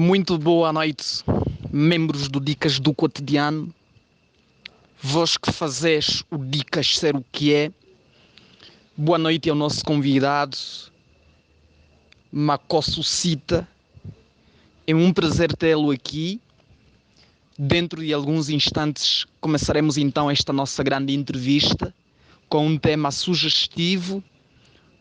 Muito boa noite, membros do Dicas do Cotidiano. Vós que fazes o Dicas ser o que é. Boa noite ao nosso convidado, Makosso Sita. É um prazer tê-lo aqui. Dentro de alguns instantes começaremos então esta nossa grande entrevista com um tema sugestivo,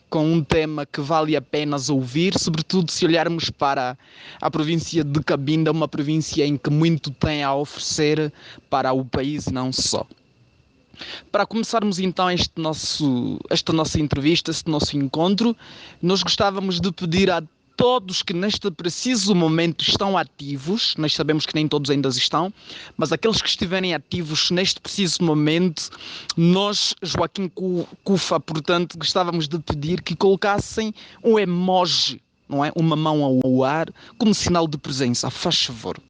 com um tema que vale a pena ouvir, sobretudo se olharmos para a província de Cabinda, uma província em que muito tem a oferecer para o país e não só. Para começarmos então esta nossa entrevista, este nosso encontro, nós gostávamos de pedir a todos que neste preciso momento estão ativos, nós sabemos que nem todos ainda estão, mas aqueles que estiverem ativos neste preciso momento, nós, Joaquim Cufa, portanto, gostávamos de pedir que colocassem um emoji, não é? Uma mão ao ar, como sinal de presença, faz favor.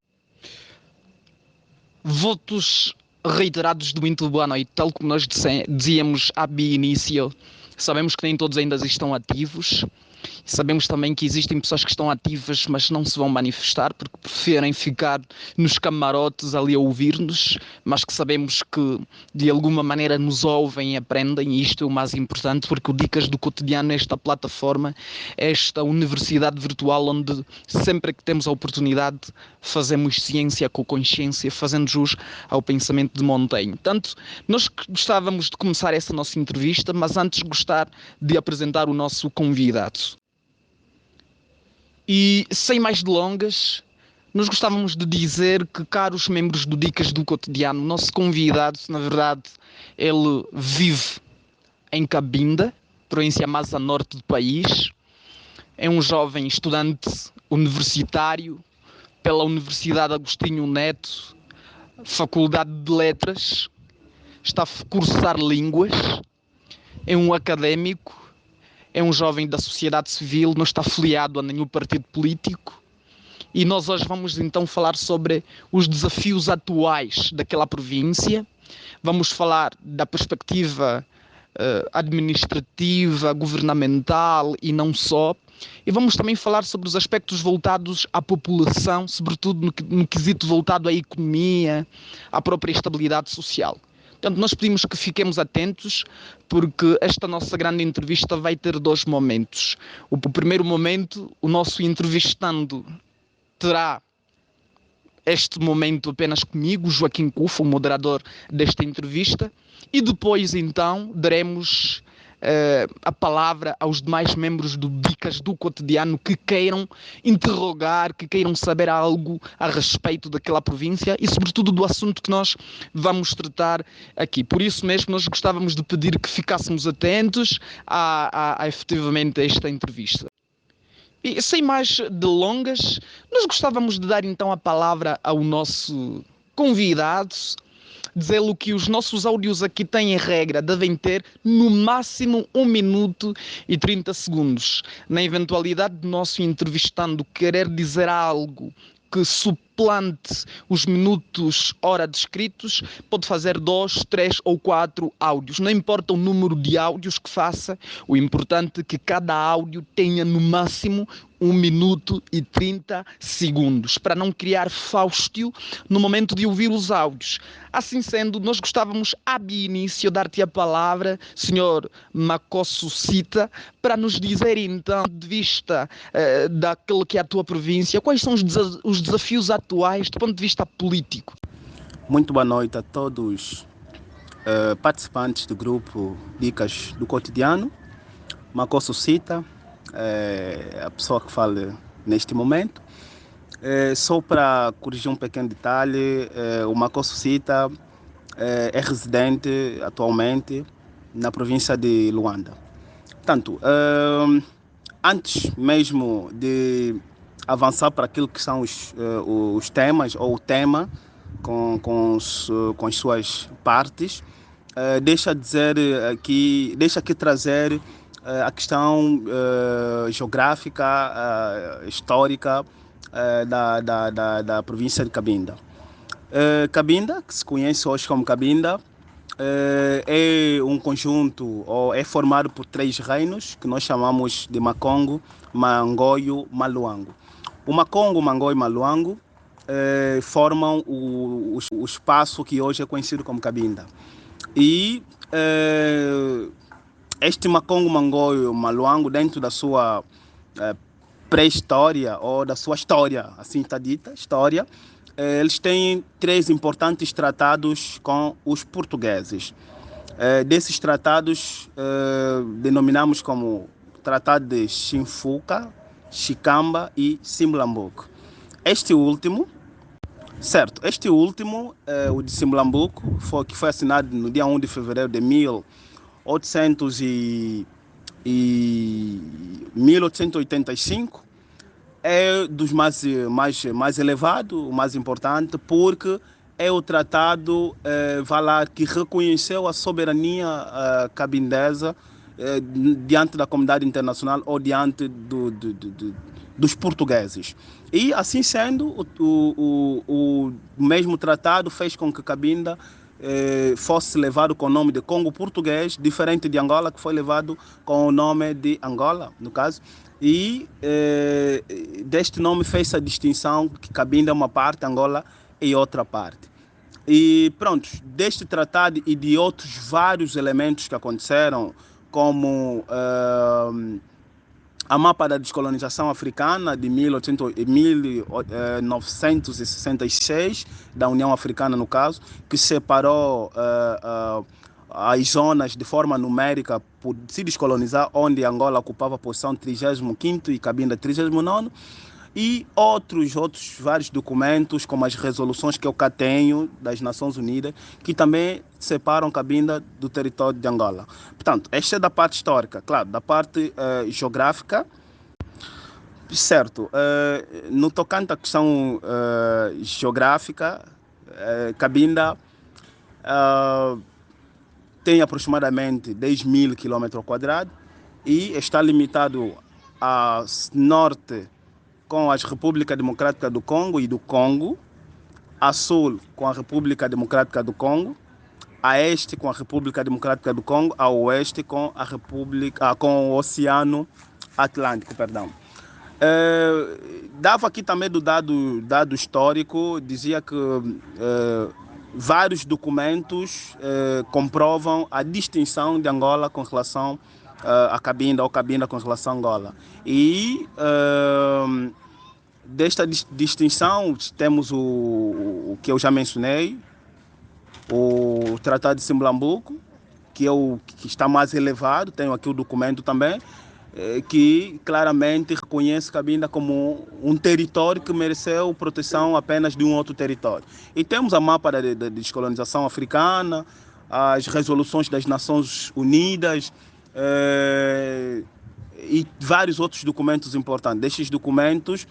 Votos reiterados de muito boa noite, tal como nós dizíamos a início, sabemos que nem todos ainda estão ativos. Sabemos também que existem pessoas que estão ativas, mas não se vão manifestar porque preferem ficar nos camarotes ali a ouvir-nos, mas que sabemos que de alguma maneira nos ouvem e aprendem, e isto é o mais importante, porque o Dicas do Cotidiano é esta plataforma, esta universidade virtual onde sempre que temos a oportunidade fazemos ciência com consciência, fazendo jus ao pensamento de Montaigne. Portanto, nós gostávamos de começar essa nossa entrevista, mas antes gostar de apresentar o nosso convidado. E sem mais delongas, nós gostávamos de dizer que, caros membros do Dicas do Cotidiano, o nosso convidado, na verdade, ele vive em Cabinda, província mais a norte do país. É um jovem estudante universitário pela Universidade Agostinho Neto, Faculdade de Letras, está a cursar línguas, é um académico, é um jovem da sociedade civil, não está afiliado a nenhum partido político, e nós hoje vamos então falar sobre os desafios atuais daquela província. Vamos falar da perspectiva administrativa, governamental e não só, e vamos também falar sobre os aspectos voltados à população, sobretudo no quesito voltado à economia, à própria estabilidade social. Portanto, nós pedimos que fiquemos atentos, porque esta nossa grande entrevista vai ter dois momentos. O primeiro momento, o nosso entrevistando terá este momento apenas comigo, Joaquim Cufa, o moderador desta entrevista, e depois, então, daremos a palavra aos demais membros do Dicas do Cotidiano que queiram interrogar, que queiram saber algo a respeito daquela província e sobretudo do assunto que nós vamos tratar aqui. Por isso mesmo nós gostávamos de pedir que ficássemos atentos a efetivamente esta entrevista. E sem mais delongas, nós gostávamos de dar então a palavra ao nosso convidado, dizê-lo que os nossos áudios aqui têm em regra, devem ter no máximo 1 minuto e 30 segundos. Na eventualidade de nosso entrevistando querer dizer algo que suplante os minutos hora descritos, pode fazer 2, 3 ou 4 áudios. Não importa o número de áudios que faça, o importante é que cada áudio tenha no máximo 1 minuto e 30 segundos, para não criar fáustio no momento de ouvir os áudios. Assim sendo, nós gostávamos, de início, dar-te a palavra, Sr. Makosso Sita, para nos dizer, então, de vista daquilo que é a tua província, quais são os desafios atuais do ponto de vista político. Muito boa noite a todos participantes do grupo Dicas do Cotidiano. Makosso Sita, a pessoa que fala neste momento. Só para corrigir um pequeno detalhe, o Makosso Sita é residente atualmente na província de Luanda. Portanto, antes mesmo de avançar para aquilo que são os temas, ou o tema com as suas partes, deixa aqui trazer a questão geográfica, histórica da província de Cabinda. Cabinda, que se conhece hoje como Cabinda, é um conjunto, ou é formado por 3 reinos, que nós chamamos de Macongo, Mangoio, Maluango. O Macongo, o Mangó e o Maluango formam o espaço que hoje é conhecido como Cabinda. E este Macongo, Mangó e o Maluango, dentro da sua pré-história ou da sua história, assim está dita, história, eles têm 3 importantes tratados com os portugueses. Desses tratados, denominamos como Tratado de Chinfuca, Chicamba e Simlambuco. Este último, o de Simlambuco, que foi assinado no dia 1 de fevereiro de 1885, é dos mais elevado, o mais importante, porque é o tratado que reconheceu a soberania cabindesa diante da comunidade internacional ou diante dos portugueses. E, assim sendo, o mesmo tratado fez com que Cabinda fosse levado com o nome de Congo Português, diferente de Angola, que foi levado com o nome de Angola, no caso. E deste nome fez a distinção que Cabinda é uma parte, Angola é outra parte. E pronto, deste tratado e de outros vários elementos que aconteceram, como a mapa da descolonização africana de 1966, da União Africana no caso, que separou as zonas de forma numérica por se descolonizar, onde Angola ocupava a posição 35º e Cabinda 39º, e outros vários documentos, como as resoluções que eu cá tenho das Nações Unidas, que também separam Cabinda do território de Angola. Portanto, esta é da parte histórica. Claro, da parte geográfica, certo, no tocante à questão geográfica, Cabinda tem aproximadamente 10.000 km² e está limitado a norte com a República Democrática do Congo e do Congo, a sul com a República Democrática do Congo, a este com a República Democrática do Congo, a oeste com com o Oceano Atlântico, perdão. Dava aqui também do dado histórico, dizia que vários documentos comprovam a distinção de Angola com relação a Cabinda ou Cabinda com relação a Angola. E desta distinção temos o que eu já mencionei, o Tratado de Simlambuco, que é o que está mais elevado, tenho aqui o documento também, que claramente reconhece Cabinda como um território que mereceu proteção apenas de um outro território. E temos a mapa da descolonização africana, as resoluções das Nações Unidas e vários outros documentos importantes. Estes documentos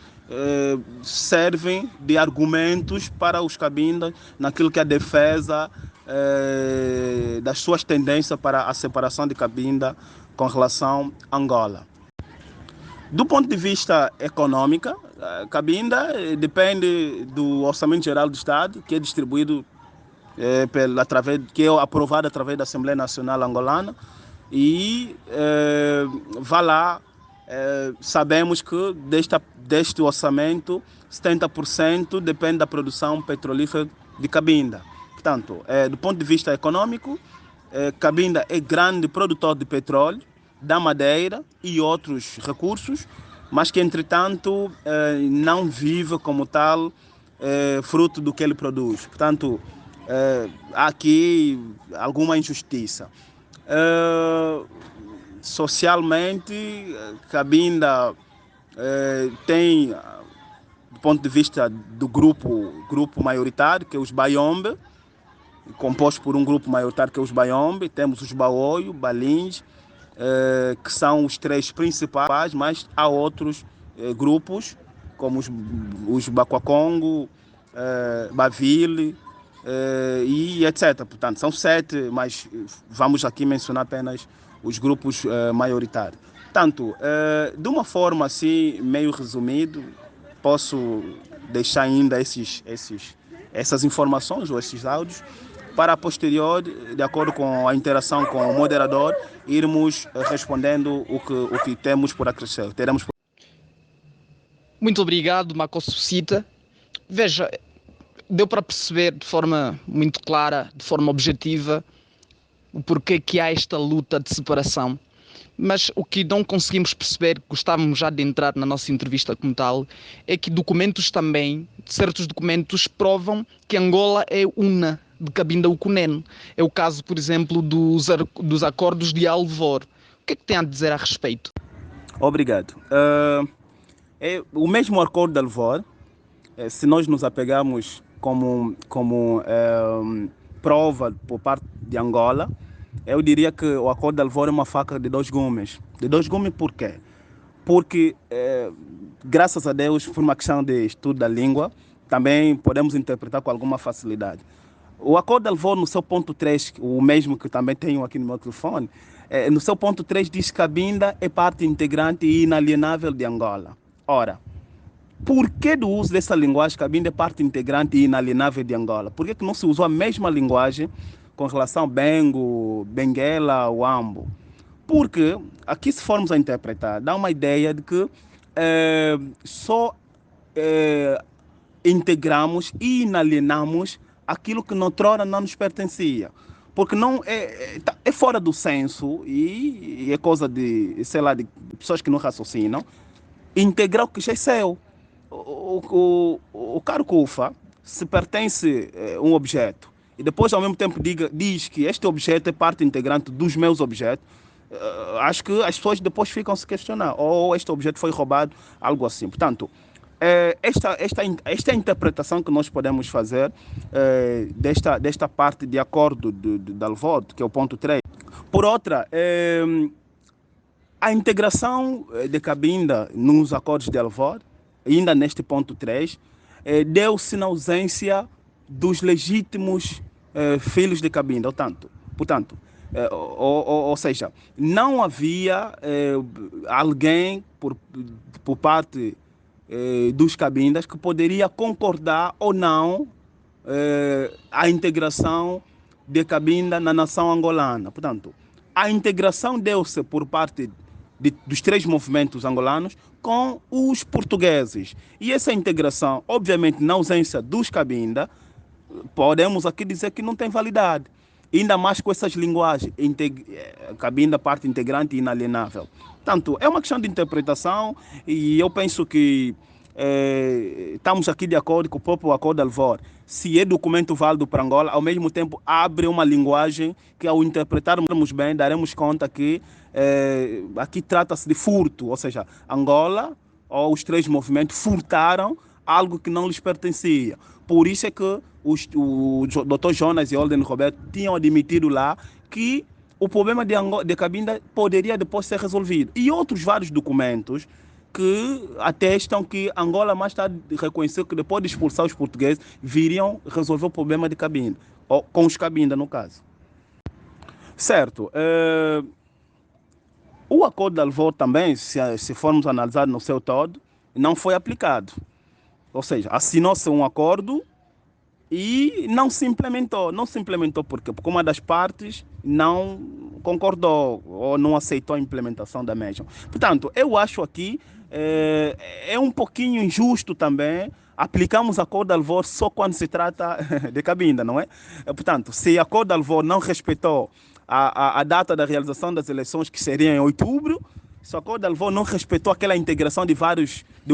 servem de argumentos para os Cabindas naquilo que é a defesa das suas tendências para a separação de Cabinda com relação a Angola. Do ponto de vista econômico, Cabinda depende do Orçamento Geral do Estado, que é distribuído que é aprovado através da Assembleia Nacional Angolana, e sabemos que deste orçamento 70% depende da produção petrolífera de Cabinda. Portanto, do ponto de vista econômico, Cabinda é grande produtor de petróleo, da madeira e outros recursos, mas que, entretanto, não vive como tal fruto do que ele produz. Portanto, há aqui alguma injustiça. Socialmente, Cabinda tem, do ponto de vista do grupo maioritário, que é os Baiombe, composto por um grupo maioritário que é os Baiombe, temos os Baoio, Balins, que são os 3 principais, mas há outros grupos, como os Baquacongo, Bavile e etc. Portanto, são 7, mas vamos aqui mencionar apenas os grupos maioritários. Portanto, de uma forma assim, meio resumido, posso deixar ainda essas informações ou esses áudios para a posterior, de acordo com a interação com o moderador, irmos respondendo o que temos por acrescer. Muito obrigado, Mako Suscita. Veja, deu para perceber de forma muito clara, de forma objetiva, o porquê que há esta luta de separação. Mas o que não conseguimos perceber, gostávamos já de entrar na nossa entrevista como tal, é que documentos também, certos documentos provam que Angola é una de Cabinda Ucunene. É o caso, por exemplo, dos acordos de Alvor. O que é que tem a dizer a respeito? Obrigado. É o mesmo acordo de Alvor, se nós nos apegamos como prova por parte de Angola, eu diria que o acordo de Alvor é uma faca de dois gumes. De dois gumes por quê? Porque, graças a Deus, por uma questão de estudo da língua, também podemos interpretar com alguma facilidade. O acordo de Alvor, no seu ponto 3, o mesmo que também tenho aqui no meu telefone, no seu ponto 3 diz que Cabinda é parte integrante e inalienável de Angola. Ora, por que do uso dessa linguagem, Cabinda é parte integrante e inalienável de Angola? Por que não se usou a mesma linguagem com relação a Bengo, Benguela, Uambo? Porque aqui, se formos a interpretar, dá uma ideia de que só integramos e inalienamos aquilo que noutrora não nos pertencia. Porque não é fora do senso e é coisa de, sei lá, de pessoas que não raciocinam, integrar o que já é seu. O caro Kufa, se pertence um objeto e depois ao mesmo tempo diz que este objeto é parte integrante dos meus objetos, acho que as pessoas depois ficam a se questionar, ou este objeto foi roubado, algo assim. Portanto, esta é a interpretação que nós podemos fazer desta parte de acordo de Alvor, que é o ponto 3. Por outra, a integração de Cabinda nos acordos de Alvor, ainda neste ponto 3, deu-se na ausência dos legítimos filhos de Cabinda. Portanto, ou seja, não havia alguém por parte dos Cabindas que poderia concordar ou não a integração de Cabinda na nação angolana. Portanto, a integração deu-se por parte dos três movimentos angolanos com os portugueses. E essa integração, obviamente, na ausência dos Cabinda, podemos aqui dizer que não tem validade. Ainda mais com essas linguagens, Cabinda, parte integrante e inalienável. Portanto, é uma questão de interpretação e eu penso que estamos aqui de acordo com o próprio acordo de Alvor. Se é documento válido para Angola, ao mesmo tempo abre uma linguagem que, ao interpretarmos bem, daremos conta que aqui trata-se de furto, ou seja, Angola ou os três movimentos furtaram algo que não lhes pertencia. Por isso é que o Dr. Jonas e Olden Roberto tinham admitido lá que o problema de Cabinda poderia depois ser resolvido. E outros vários documentos que atestam que Angola mais tarde reconheceu que depois de expulsar os portugueses, viriam resolver o problema de Cabinda, ou com os Cabinda no caso. Certo. O acordo de Alvor também, se formos analisar no seu todo, não foi aplicado. Ou seja, assinou-se um acordo e não se implementou. Não se implementou por quê? Porque uma das partes não concordou ou não aceitou a implementação da mesma. Portanto, eu acho aqui é um pouquinho injusto também. Aplicamos acordo de Alvor só quando se trata de Cabinda, não é? Portanto, se acordo de Alvor não respeitou a data da realização das eleições, que seria em outubro, se o acordo de Alvor não respeitou aquela integração de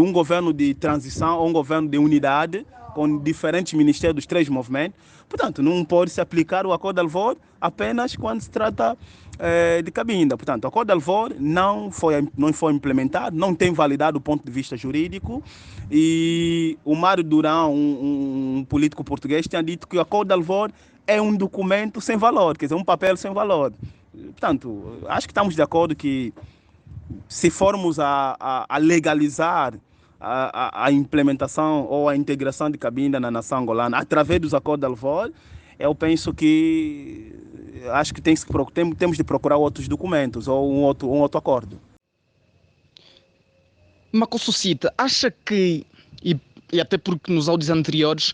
um governo de transição ou um governo de unidade, com diferentes ministérios dos três movimentos, portanto, não pode se aplicar o acordo de Alvor apenas quando se trata de Cabinda. Portanto, o acordo de Alvor não foi implementado, não tem validade do ponto de vista jurídico, e o Mário Durão, um político português, tinha dito que o acordo de Alvor é um documento sem valor, quer dizer, um papel sem valor. Portanto, acho que estamos de acordo que se formos a legalizar a implementação ou a integração de Cabinda na nação angolana através dos acordos de Alvor, eu penso que acho que temos de procurar outros documentos ou um outro acordo. Mako Suscita, acha que, e até porque nos áudios anteriores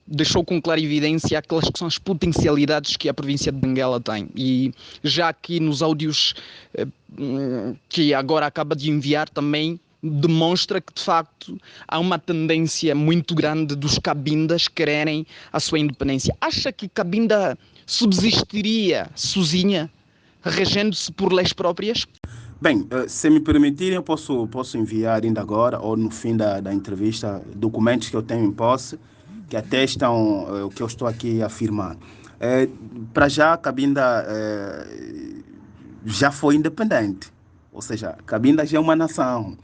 deixou com clara evidência aquelas que são as potencialidades que a província de Benguela tem, e já aqui nos áudios que agora acaba de enviar também demonstra que, de facto, há uma tendência muito grande dos cabindas quererem a sua independência. Acha que Cabinda subsistiria sozinha, regendo-se por leis próprias? Bem, se me permitirem, eu posso enviar ainda agora, ou no fim da entrevista, documentos que eu tenho em posse, que atestam o que eu estou aqui a afirmar. Para já, Cabinda já foi independente, ou seja, Cabinda já é uma nação.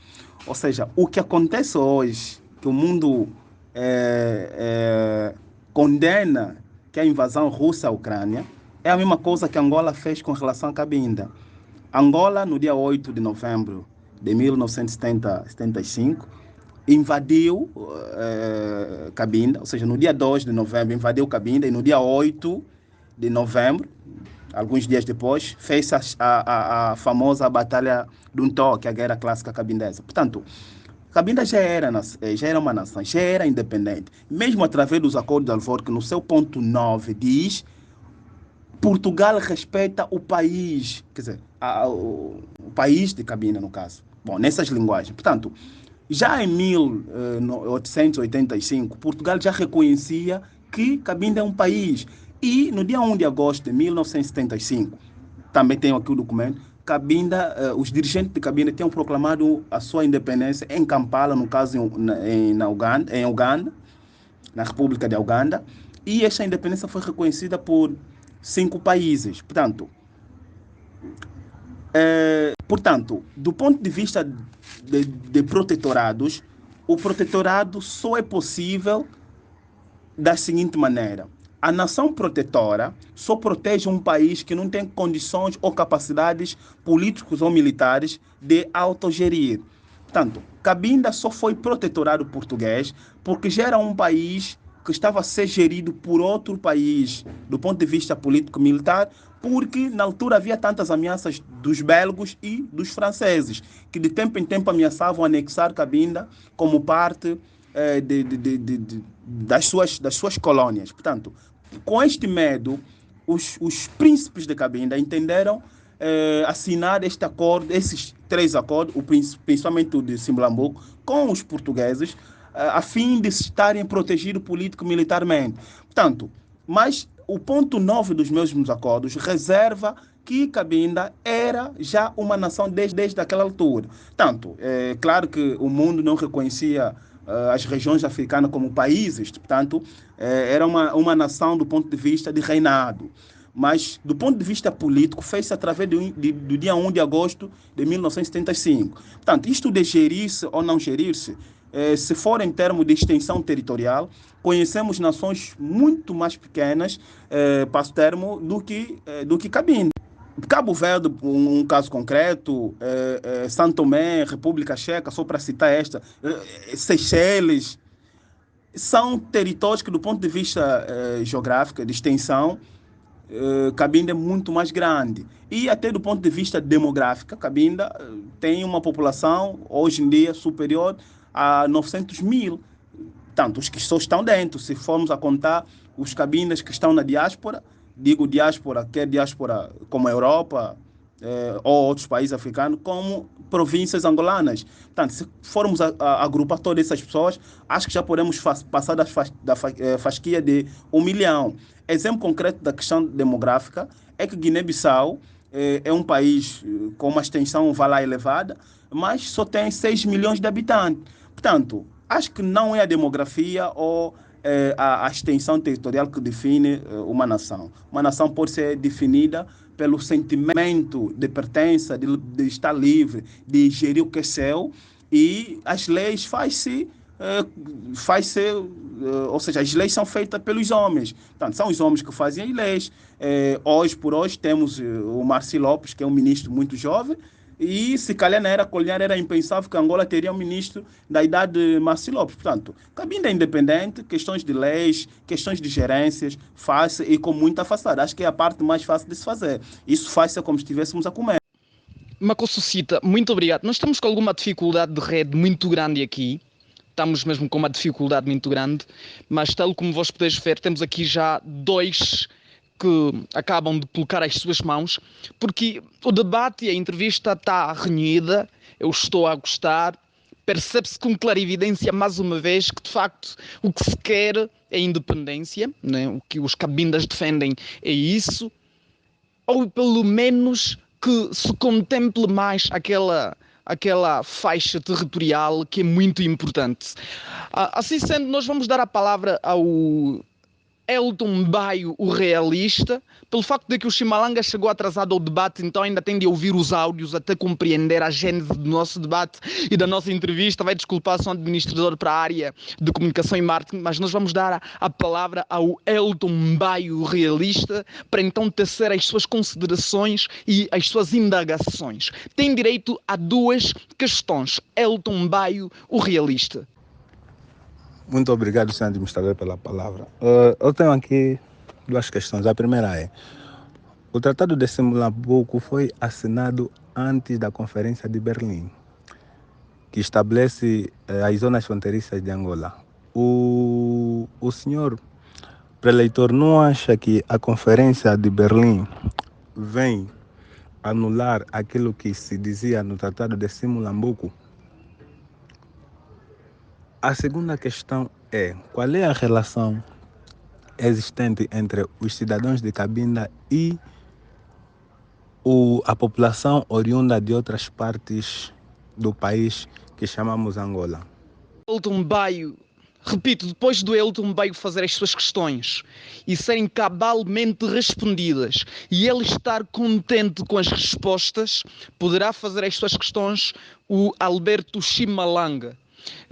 Ou seja, o que acontece hoje, que o mundo condena, que é a invasão russa à Ucrânia, é a mesma coisa que Angola fez com relação a Cabinda. Angola, no dia 8 de novembro de 1975, invadiu Cabinda, ou seja, no dia 2 de novembro invadiu Cabinda e no dia 8 de novembro, alguns dias depois, fez a famosa Batalha do Untó, que é a guerra clássica cabindesa. Portanto, Cabinda já era uma nação, já era independente. Mesmo através dos acordos de Alvor, que no seu ponto 9 diz Portugal respeita o país, quer dizer, o país de Cabinda, no caso. Bom, nessas linguagens. Portanto, já em 1885, Portugal já reconhecia que Cabinda é um país. E no dia 1 de agosto de 1975, também tenho aqui o documento, Cabinda, os dirigentes de Cabinda tinham proclamado a sua independência em Kampala, no caso em Uganda, na República de Uganda, e essa independência foi reconhecida por 5 países. Portanto, do ponto de vista de protetorados, o protetorado só é possível da seguinte maneira: a nação protetora só protege um país que não tem condições ou capacidades políticos ou militares de autogerir. Portanto, Cabinda só foi protetorado português porque já era um país que estava a ser gerido por outro país do ponto de vista político-militar, porque na altura havia tantas ameaças dos belgos e dos franceses, que de tempo em tempo ameaçavam anexar Cabinda como parte das suas colônias. Portanto, com este medo, os príncipes de Cabinda entenderam assinar este acordo, esses 3 acordos, principalmente o de Simbalambuco, com os portugueses, a fim de estarem protegidos político-militarmente. Portanto, mas o ponto 9 dos mesmos acordos reserva que Cabinda era já uma nação desde aquela altura. Tanto, claro que o mundo não reconhecia as regiões africanas como países, portanto, era uma nação do ponto de vista de reinado. Mas, do ponto de vista político, fez-se através do dia 1 de agosto de 1975. Portanto, isto de gerir-se ou não gerir-se, se for em termos de extensão territorial, conhecemos nações muito mais pequenas, passo termo, do que Cabinda. Cabo Verde, um caso concreto, São Tomé, República Checa, só para citar esta, Seychelles, são territórios que, do ponto de vista geográfico, de extensão, Cabinda é muito mais grande. E até do ponto de vista demográfico, Cabinda tem uma população, hoje em dia, superior a 900 mil. Tanto os que só estão dentro, se formos a contar os cabindas que estão na diáspora, digo diáspora, quer diáspora como a Europa ou outros países africanos, como províncias angolanas. Portanto, se formos a agrupar todas essas pessoas, acho que já podemos passar da fasquia de 1 milhão. Exemplo concreto da questão demográfica é que Guiné-Bissau é um país com uma extensão elevada, mas só tem 6 milhões de habitantes. Portanto, acho que não é a demografia ou a extensão territorial que define uma nação. Uma nação pode ser definida pelo sentimento de pertença, de estar livre, de gerir o que é seu, e as leis ou seja, as leis são feitas pelos homens. Portanto, são os homens que fazem as leis. Hoje por hoje temos o Marci Lopes, que é um ministro muito jovem, e se calhar na era colonial era impensável que Angola teria um ministro da idade de Marci Lopes. Portanto, Cabinda é independente, questões de leis, questões de gerências, faz e com muita facilidade. Acho que é a parte mais fácil de se fazer. Isso faz-se como se estivéssemos a comer. Macosso Cita, muito obrigado. Nós estamos com alguma dificuldade de rede muito grande aqui. Estamos mesmo com uma dificuldade muito grande. Mas tal como vós podeis ver, temos aqui já 2 que acabam de colocar as suas mãos, porque o debate e a entrevista está renhida, eu estou a gostar, percebe-se com clarividência, mais uma vez, que de facto o que se quer é independência, né? O que os cabindas defendem é isso, ou pelo menos que se contemple mais aquela faixa territorial que é muito importante. Assim sendo, nós vamos dar a palavra ao Elton Baio, o realista, pelo facto de que o Chimalanga chegou atrasado ao debate, então ainda tem de ouvir os áudios até compreender a gênese do nosso debate e da nossa entrevista. Vai desculpar, sou administrador para a área de comunicação e marketing, mas nós vamos dar a palavra ao Elton Baio, o realista, para então tecer as suas considerações e as suas indagações. Tem direito a 2 questões. Elton Baio, o realista. Muito obrigado, senhor administrador, pela palavra. Eu tenho aqui 2 questões. A primeira é: o Tratado de Simbambuco foi assinado antes da Conferência de Berlim, que estabelece as zonas fronteiriças de Angola. O senhor preleitor não acha que a Conferência de Berlim vem anular aquilo que se dizia no Tratado de Simbambuco? A segunda questão é: qual é a relação existente entre os cidadãos de Cabinda e a população oriunda de outras partes do país que chamamos Angola? Elton Baio, repito, depois do Elton Baio fazer as suas questões e serem cabalmente respondidas e ele estar contente com as respostas, poderá fazer as suas questões o Alberto Chimalanga.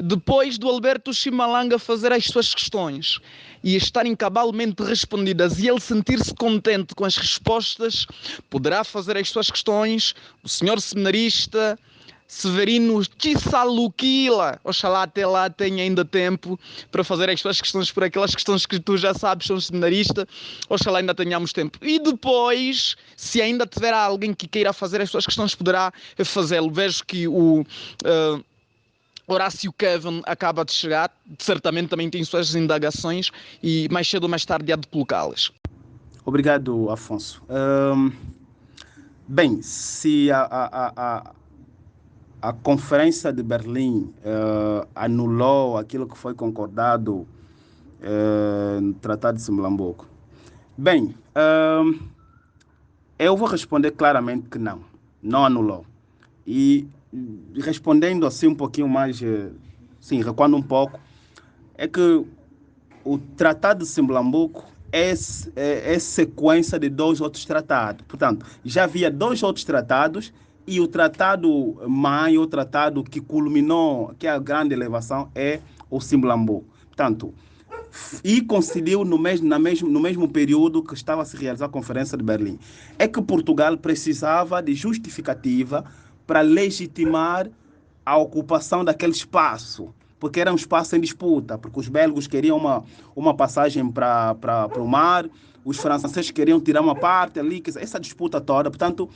Depois do Alberto Chimalanga fazer as suas questões e estarem cabalmente respondidas e ele sentir-se contente com as respostas, poderá fazer as suas questões o senhor seminarista Severino Chissaluquila. Oxalá até lá tenha ainda tempo para fazer as suas questões por aquelas questões que tu já sabes, sou seminarista. Oxalá ainda tenhamos tempo. E depois, se ainda tiver alguém que queira fazer as suas questões, poderá fazê-lo. Vejo que o Horácio Kevin acaba de chegar, certamente também tem suas indagações e mais cedo ou mais tarde há de colocá-las. Obrigado, Afonso. Bem, se a Conferência de Berlim anulou aquilo que foi concordado no Tratado de Simbambuco, bem, eu vou responder claramente que não anulou. E respondendo assim um pouquinho mais, sim, recuando um pouco, é que o Tratado de Simbambuco é sequência de 2 outros tratados. Portanto, já havia 2 outros tratados e o tratado mãe, o tratado que culminou, que é a grande elevação, é o Simbambuco. Portanto, e coincidiu no mesmo período que estava a se realizar a Conferência de Berlim. É que Portugal precisava de justificativa para legitimar a ocupação daquele espaço, porque era um espaço em disputa, porque os belgas queriam uma passagem para o mar, os franceses queriam tirar uma parte ali, essa disputa toda. Portanto,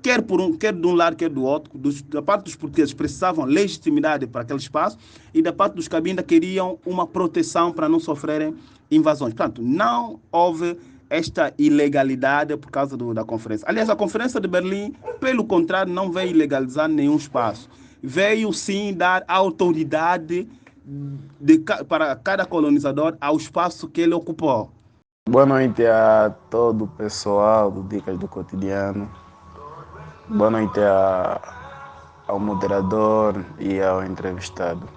quer de um lado, quer do outro, da parte dos portugueses precisavam legitimidade para aquele espaço e da parte dos cabinda queriam uma proteção para não sofrerem invasões. Portanto, não houve esta ilegalidade por causa da conferência. Aliás, a Conferência de Berlim, pelo contrário, não veio ilegalizar nenhum espaço. Veio sim dar autoridade para cada colonizador ao espaço que ele ocupou. Boa noite a todo o pessoal do Dicas do Cotidiano. Boa noite ao moderador e ao entrevistado.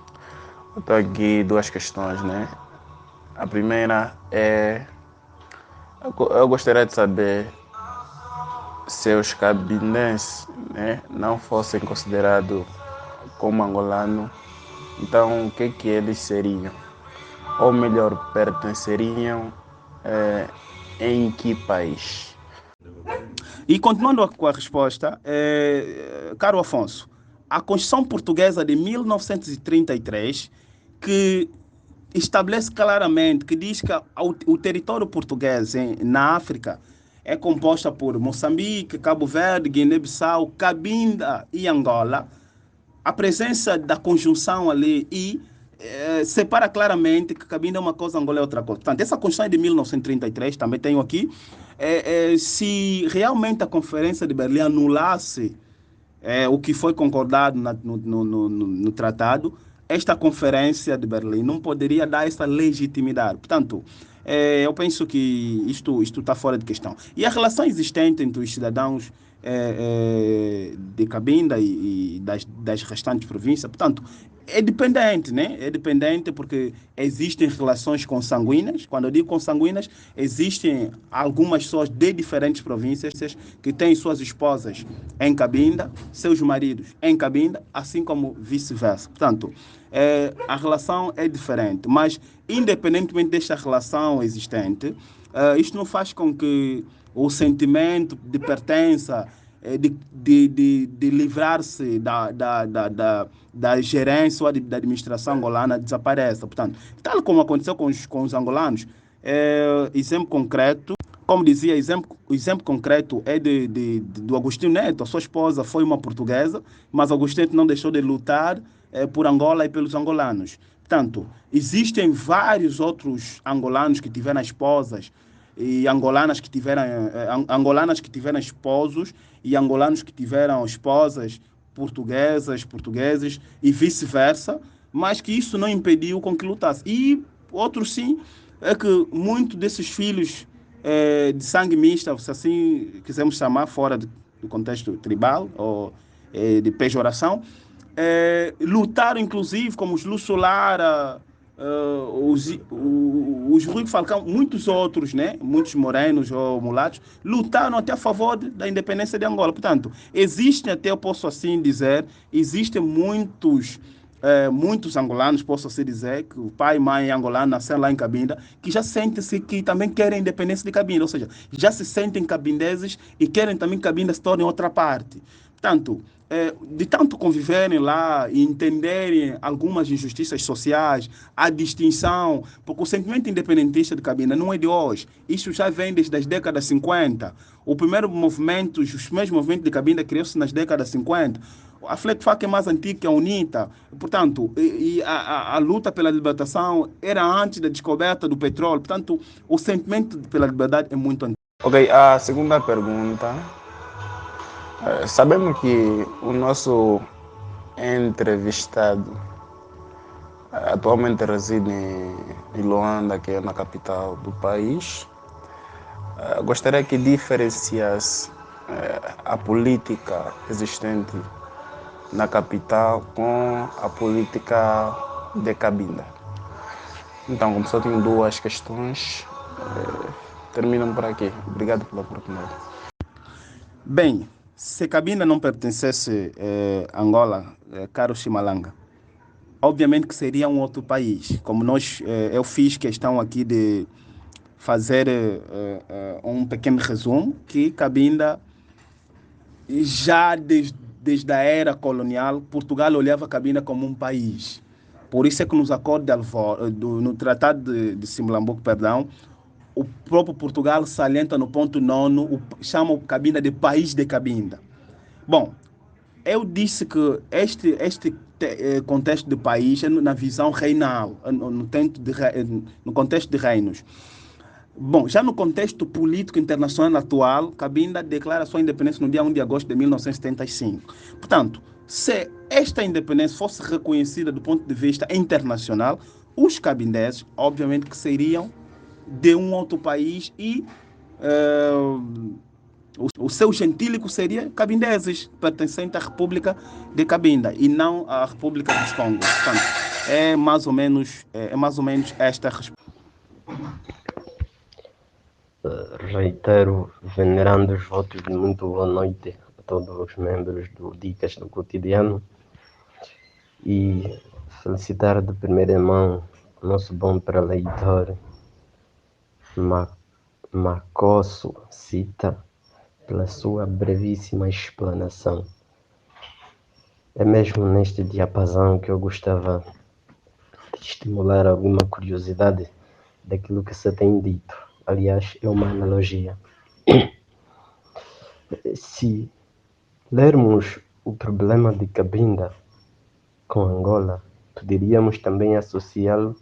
Eu estou aqui 2 questões, né? A primeira é: eu gostaria de saber se os cabinenses, né, não fossem considerados como angolanos, então o que eles seriam? Ou melhor, pertenceriam em que país? E continuando com a resposta, caro Afonso, a Constituição Portuguesa de 1933, que estabelece claramente, que diz que o território português na África é composto por Moçambique, Cabo Verde, Guiné-Bissau, Cabinda e Angola. A presença da conjunção ali separa claramente que Cabinda é uma coisa, Angola é outra coisa. Portanto, essa Constituição é de 1933, também tenho aqui. Se realmente a Conferência de Berlim anulasse o que foi concordado no tratado, esta conferência de Berlim não poderia dar essa legitimidade. Portanto, eu penso que isto está fora de questão. E a relação existente entre os cidadãos de Cabinda e das restantes províncias, portanto, é dependente, né? É dependente porque existem relações consanguíneas. Quando eu digo consanguíneas, existem algumas pessoas de diferentes províncias que têm suas esposas em Cabinda, seus maridos em Cabinda, assim como vice-versa. Portanto, a relação é diferente. Mas, independentemente desta relação existente, isto não faz com que o sentimento de pertença, de livrar-se da gerência ou da administração angolana desapareça. Portanto, tal como aconteceu com os angolanos, exemplo concreto, como dizia, o exemplo concreto é do Agostinho Neto. A sua esposa foi uma portuguesa, mas Agostinho Neto não deixou de lutar por Angola e pelos angolanos. Portanto, existem vários outros angolanos que tiveram esposas e angolanas que tiveram esposos e angolanos que tiveram esposas portugueses e vice-versa, mas que isso não impediu com que lutasse. E outros sim, é que muitos desses filhos de sangue misto, se assim quisermos chamar, fora do contexto tribal ou de pejoração, lutaram inclusive como os Lúcio Lara, os Rui Falcão, muitos outros, né? Muitos morenos ou mulatos, lutaram até a favor da independência de Angola. Portanto, existem, até eu posso assim dizer, existem muitos angolanos, posso assim dizer, que o pai e mãe angolano nasceram lá em Cabinda, que já sentem-se que também querem a independência de Cabinda, ou seja, já se sentem cabindeses e querem também que Cabinda se torne outra parte. Portanto, de tanto conviverem lá e entenderem algumas injustiças sociais, a distinção, porque o sentimento independentista de Cabinda não é de hoje, isso já vem desde as décadas 50. O primeiro movimento, os primeiros movimentos de Cabinda criou-se nas décadas 50. A FLECFAC é mais antiga que a UNITA, portanto, a luta pela libertação era antes da descoberta do petróleo, portanto, o sentimento pela liberdade é muito antigo. Ok, a segunda pergunta. Sabemos que o nosso entrevistado atualmente reside em Luanda, que é na capital do país. Gostaria que diferenciasse a política existente na capital com a política de Cabinda. Então, como só tenho duas questões, terminam por aqui. Obrigado pela oportunidade. Bem, se Cabinda não pertencesse a Angola, caro Chimalanga, obviamente que seria um outro país. Como eu fiz questão aqui de fazer um pequeno resumo, que Cabinda, já desde a era colonial, Portugal olhava Cabinda como um país. Por isso é que nos acordos no Tratado de Simulambuco, perdão, o próprio Portugal salienta no ponto 9, chama o Cabinda de país de Cabinda. Bom, eu disse que este contexto de país é na visão reinal, no contexto de reinos. Bom, já no contexto político internacional atual, Cabinda declara sua independência no dia 1 de agosto de 1975. Portanto, se esta independência fosse reconhecida do ponto de vista internacional, os cabindeses, obviamente, que seriam de um outro país e o seu gentílico seria cabindeses, pertencente à República de Cabinda e não à República dos Congos. Portanto, é mais ou menos esta resposta. Reitero, venerando os votos de muito boa noite a todos os membros do Dicas do Cotidiano e felicitar de primeira mão o nosso bom preleitor Macosso Cita pela sua brevíssima explanação. É mesmo neste diapasão que eu gostava de estimular alguma curiosidade daquilo que se tem dito. Aliás, é uma analogia. Se lermos o problema de Cabinda com Angola, poderíamos também associá-lo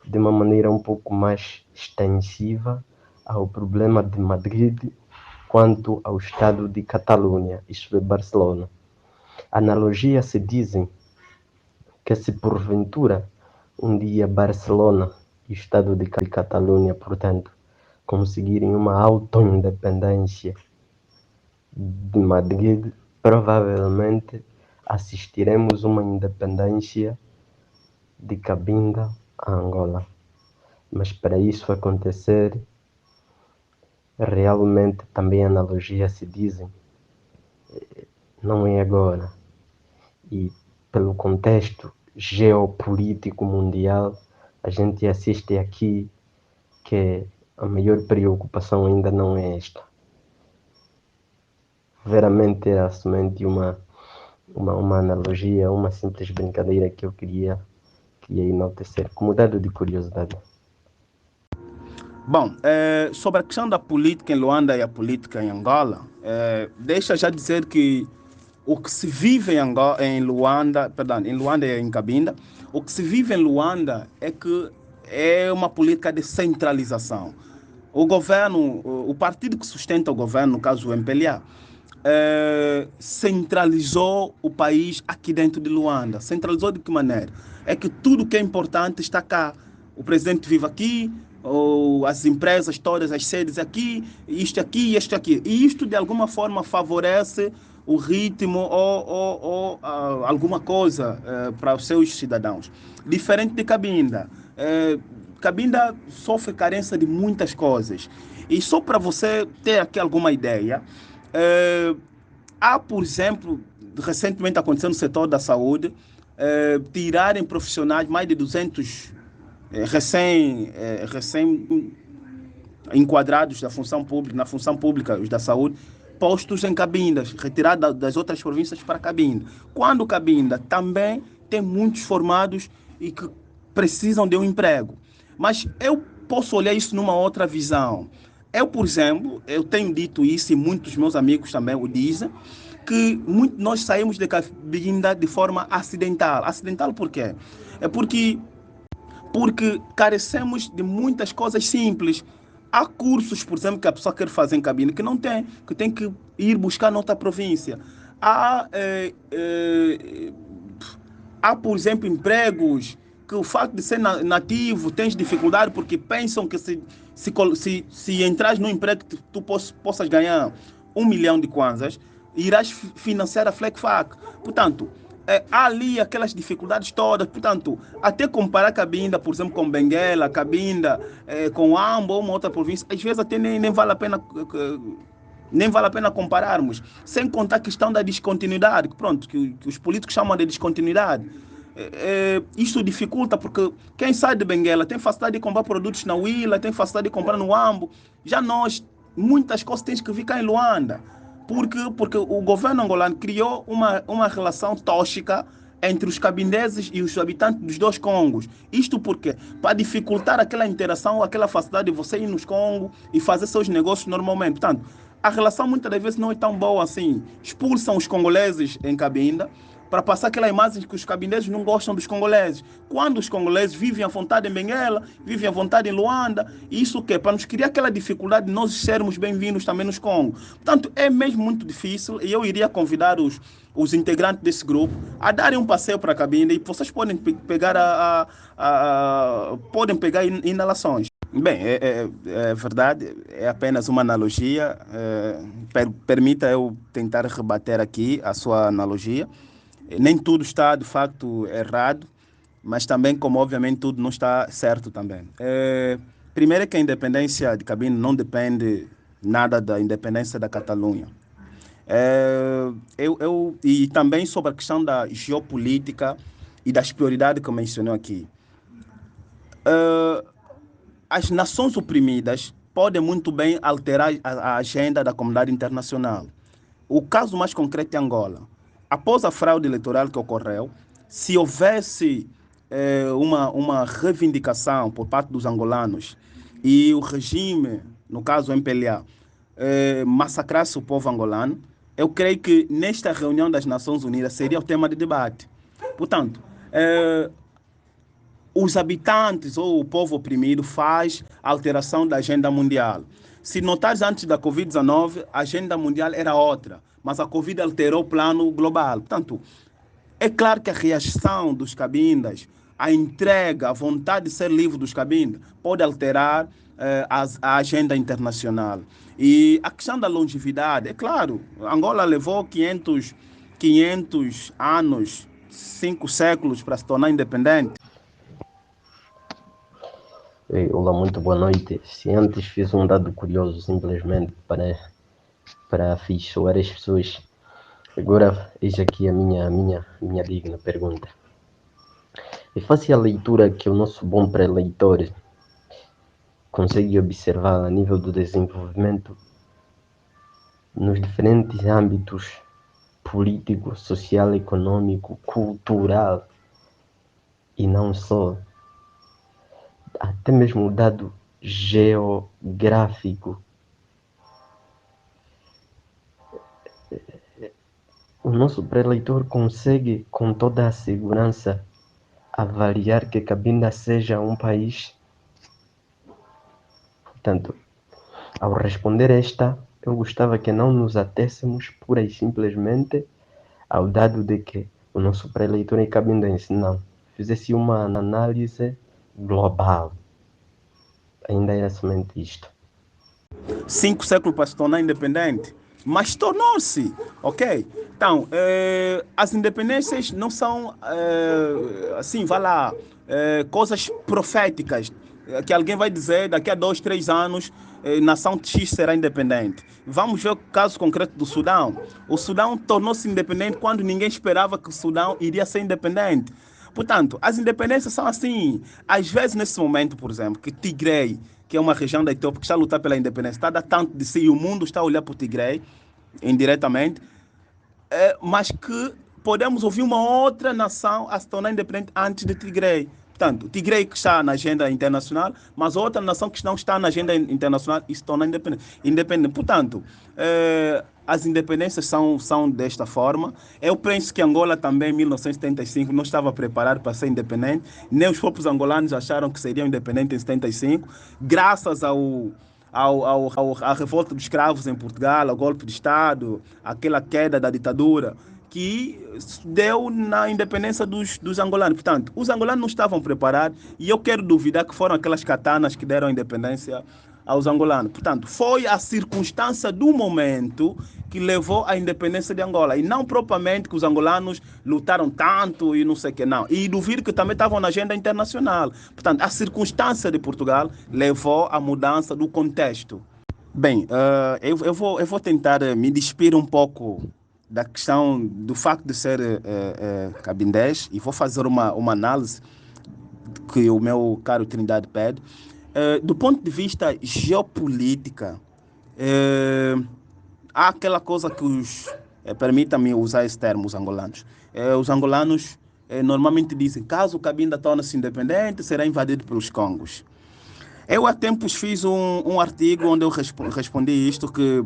de uma maneira um pouco mais extensiva ao problema de Madrid quanto ao estado de Catalunha, isto é Barcelona. Analogia se dizem que se porventura um dia Barcelona e o Estado de Catalunha, portanto, conseguirem uma autoindependência de Madrid, provavelmente assistiremos uma independência de Cabinda a Angola. Mas para isso acontecer, realmente também analogia se dizem, não é agora. E pelo contexto geopolítico mundial, a gente assiste aqui que a maior preocupação ainda não é esta. Veramente era somente uma analogia, uma simples brincadeira que eu queria enaltecer, como dado de curiosidade. Bom, sobre a questão da política em Luanda e a política em Angola, deixa já dizer que o que se vive em Luanda e em Cabinda, o que se vive em Luanda é que é uma política de centralização. O governo, o partido que sustenta o governo, no caso o MPLA, centralizou o país aqui dentro de Luanda. Centralizou de que maneira? É que tudo que é importante está cá. O presidente vive aqui, ou as empresas, todas as sedes aqui, isto aqui e isto aqui. E isto de alguma forma favorece o ritmo ou alguma coisa para os seus cidadãos. Diferente de Cabinda. Cabinda sofre carência de muitas coisas. E só para você ter aqui alguma ideia, há, por exemplo, recentemente aconteceu no setor da saúde, tirarem profissionais, mais de 200 recém enquadrados da função pública, na função pública, os da saúde, postos em Cabindas, retirados das outras províncias para Cabinda. Quando Cabinda também tem muitos formados e que precisam de um emprego. Mas eu posso olhar isso numa outra visão. Eu, por exemplo, eu tenho dito isso e muitos meus amigos também o dizem, que nós saímos de Cabinda de forma acidental. Acidental por quê? É porque carecemos de muitas coisas simples. Há cursos, por exemplo, que a pessoa quer fazer em Cabinda que não tem, que tem que ir buscar noutra província. Há, por exemplo, empregos que o fato de ser nativo tens dificuldade porque pensam que se entras no emprego que tu possas ganhar 1 milhão de kwanzas, irás financiar a FLECFAC. Portanto, há ali aquelas dificuldades todas. Portanto, até comparar Cabinda, por exemplo, com Benguela, Cabinda, com Ambo ou uma outra província, às vezes até nem vale a pena compararmos. Sem contar a questão da descontinuidade, que os políticos chamam de descontinuidade. Isso dificulta porque quem sai de Benguela tem facilidade de comprar produtos na Willa, tem facilidade de comprar no Ambo. Já nós, muitas coisas tens que ficar em Luanda. Porque o governo angolano criou uma relação tóxica entre os cabindeses e os habitantes dos dois Congos. Isto porque para dificultar aquela interação, aquela facilidade de você ir nos Congos e fazer seus negócios normalmente. Portanto, a relação muitas das vezes não é tão boa assim. Expulsam os congoleses em Cabinda para passar aquela imagem que os cabindeses não gostam dos congoleses. Quando os congoleses vivem à vontade em Benguela, vivem à vontade em Luanda, isso o quê? Para nos criar aquela dificuldade de nós sermos bem-vindos também nos Congo. Portanto, é mesmo muito difícil e eu iria convidar os integrantes desse grupo a darem um passeio para a Cabinda e vocês podem pegar podem pegar inalações. Bem, é verdade, é apenas uma analogia. Permita eu tentar rebater aqui a sua analogia. Nem tudo está, de facto, errado, mas também, como obviamente, tudo não está certo também. Primeiro é que a independência de Cabinda não depende nada da independência da Catalunha. E também sobre a questão da geopolítica e das prioridades que eu mencionei aqui. As nações oprimidas podem muito bem alterar a agenda da comunidade internacional. O caso mais concreto é Angola. Após a fraude eleitoral que ocorreu, se houvesse uma reivindicação por parte dos angolanos e o regime, no caso o MPLA, massacrasse o povo angolano, eu creio que nesta reunião das Nações Unidas seria o tema de debate. Portanto, os habitantes ou o povo oprimido faz a alteração da agenda mundial. Se notares, antes da Covid-19, a agenda mundial era outra, mas a Covid alterou o plano global. Portanto, é claro que a reação dos cabindas, a entrega, a vontade de ser livre dos cabindas, pode alterar a agenda internacional. E a questão da longevidade, é claro, Angola levou 500 anos, 5 séculos para se tornar independente. Olá, muito boa noite. Se antes fiz um dado curioso simplesmente para afeiçoar as pessoas, agora eis aqui a minha digna pergunta. É fácil a leitura que o nosso bom pré-leitor consegue observar a nível do desenvolvimento nos diferentes âmbitos político, social, econômico, cultural e não só. Até mesmo o dado geográfico. O nosso pré-leitor consegue, com toda a segurança, avaliar que Cabinda seja um país. Portanto, ao responder esta, eu gostava que não nos atêssemos pura e simplesmente ao dado de que o nosso pré-leitor é cabindense. Não. Fizesse uma análise global. Ainda era somente isto. 5 séculos para se tornar independente, mas tornou-se, ok? Então, as independências não são, assim, vai lá, coisas proféticas, que alguém vai dizer daqui a 2, 3 anos, nação X será independente. Vamos ver o caso concreto do Sudão. O Sudão tornou-se independente quando ninguém esperava que o Sudão iria ser independente. Portanto, as independências são assim. Às vezes, nesse momento, por exemplo, que Tigray, que é uma região da Etiópia que está a lutar pela independência, está a dar tanto de si e o mundo está a olhar para o Tigray, indiretamente, mas que podemos ouvir uma outra nação a se tornar independente antes de Tigray. Portanto, o Tigray que está na agenda internacional, mas outra nação que não está na agenda internacional e se torna independente. Portanto, as independências são desta forma. Eu penso que Angola também, em 1975, não estava preparado para ser independente. Nem os próprios angolanos acharam que seriam independentes em 75. Graças à revolta dos escravos em Portugal, ao golpe de Estado, aquela queda da ditadura, que deu na independência dos angolanos. Portanto, os angolanos não estavam preparados e eu quero duvidar que foram aquelas katanas que deram a independência aos angolanos. Portanto, foi a circunstância do momento que levou à independência de Angola e não propriamente que os angolanos lutaram tanto e não sei o que, não. E duvido que também estavam na agenda internacional. Portanto, a circunstância de Portugal levou à mudança do contexto. Bem, eu vou tentar me despir um pouco da questão do facto de ser cabindés e vou fazer uma análise que o meu caro Trindade pede. Do ponto de vista geopolítica, há aquela coisa que permita-me usar esse termo, os angolanos. Os angolanos normalmente dizem, caso o Cabinda torne-se independente, será invadido pelos Congos. Eu há tempos fiz um artigo onde eu respondi isto, que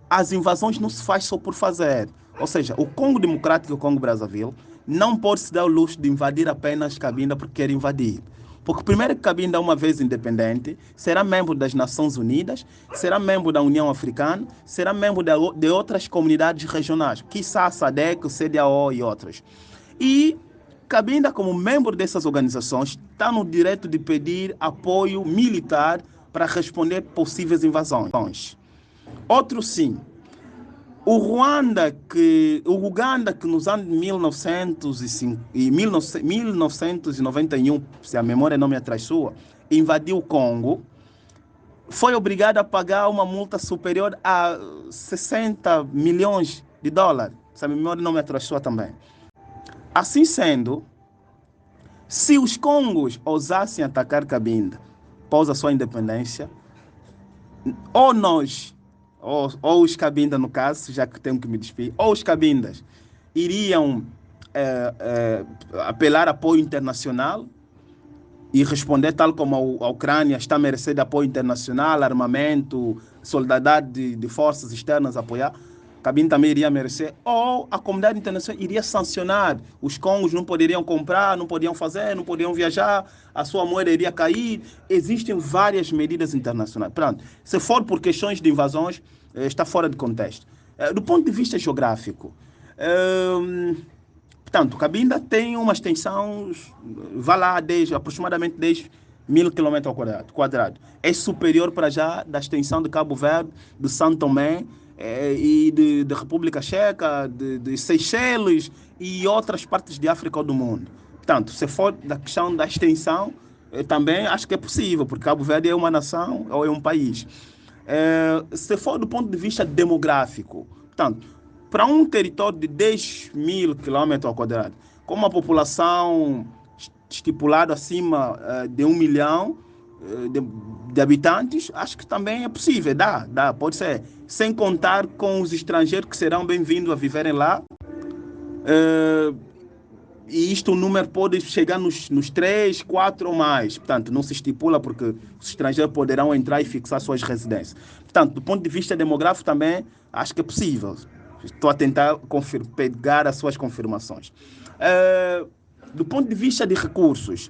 as invasões não se faz só por fazer. Ou seja, o Congo Democrático e o Congo Brazzaville não pode se dar o luxo de invadir apenas Cabinda porque quer invadir. Porque primeiro que Cabinda, uma vez independente, será membro das Nações Unidas, será membro da União Africana, será membro de outras comunidades regionais, quiçá SADC, CEDEAO e outras. E Cabinda, como membro dessas organizações, está no direito de pedir apoio militar para responder possíveis invasões. Outro sim, o Uganda, que nos anos 1991, se a memória não me atraiçoa, invadiu o Congo, foi obrigado a pagar uma multa superior a 60 milhões de dólares, se a memória não me atraiçoa também. Assim sendo, se os Congos ousassem atacar Cabinda após a sua independência, ou nós, ou os Cabinda no caso, já que tenho que me despedir, ou os Cabindas iriam apelar a apoio internacional e responder tal como a Ucrânia está a merecer de apoio internacional, armamento, soldadade de forças externas a apoiar. Cabinda também iria merecer, ou a comunidade internacional iria sancionar. Os Congos não poderiam comprar, não podiam fazer, não podiam viajar, a sua moeda iria cair. Existem várias medidas internacionais. Pronto, se for por questões de invasões, está fora de contexto. Do ponto de vista geográfico, portanto, Cabinda tem uma extensão, vai lá, aproximadamente 10.000 km quadrados. É superior para já da extensão de Cabo Verde, de São Tomé, e de República Checa, de Seychelles e outras partes de África ou do mundo. Portanto, se for da questão da extensão, também acho que é possível, porque Cabo Verde é uma nação ou é um país. Se for do ponto de vista demográfico, portanto, para um território de 10.000 km², com uma população estipulada acima de 1 milhão de habitantes, acho que também é possível, pode ser, sem contar com os estrangeiros que serão bem-vindos a viverem lá, e isto o número pode chegar nos 3, 4 ou mais, portanto não se estipula porque os estrangeiros poderão entrar e fixar suas residências. Portanto, do ponto de vista demográfico também acho que é possível, estou a tentar pegar as suas confirmações. Do ponto de vista de recursos,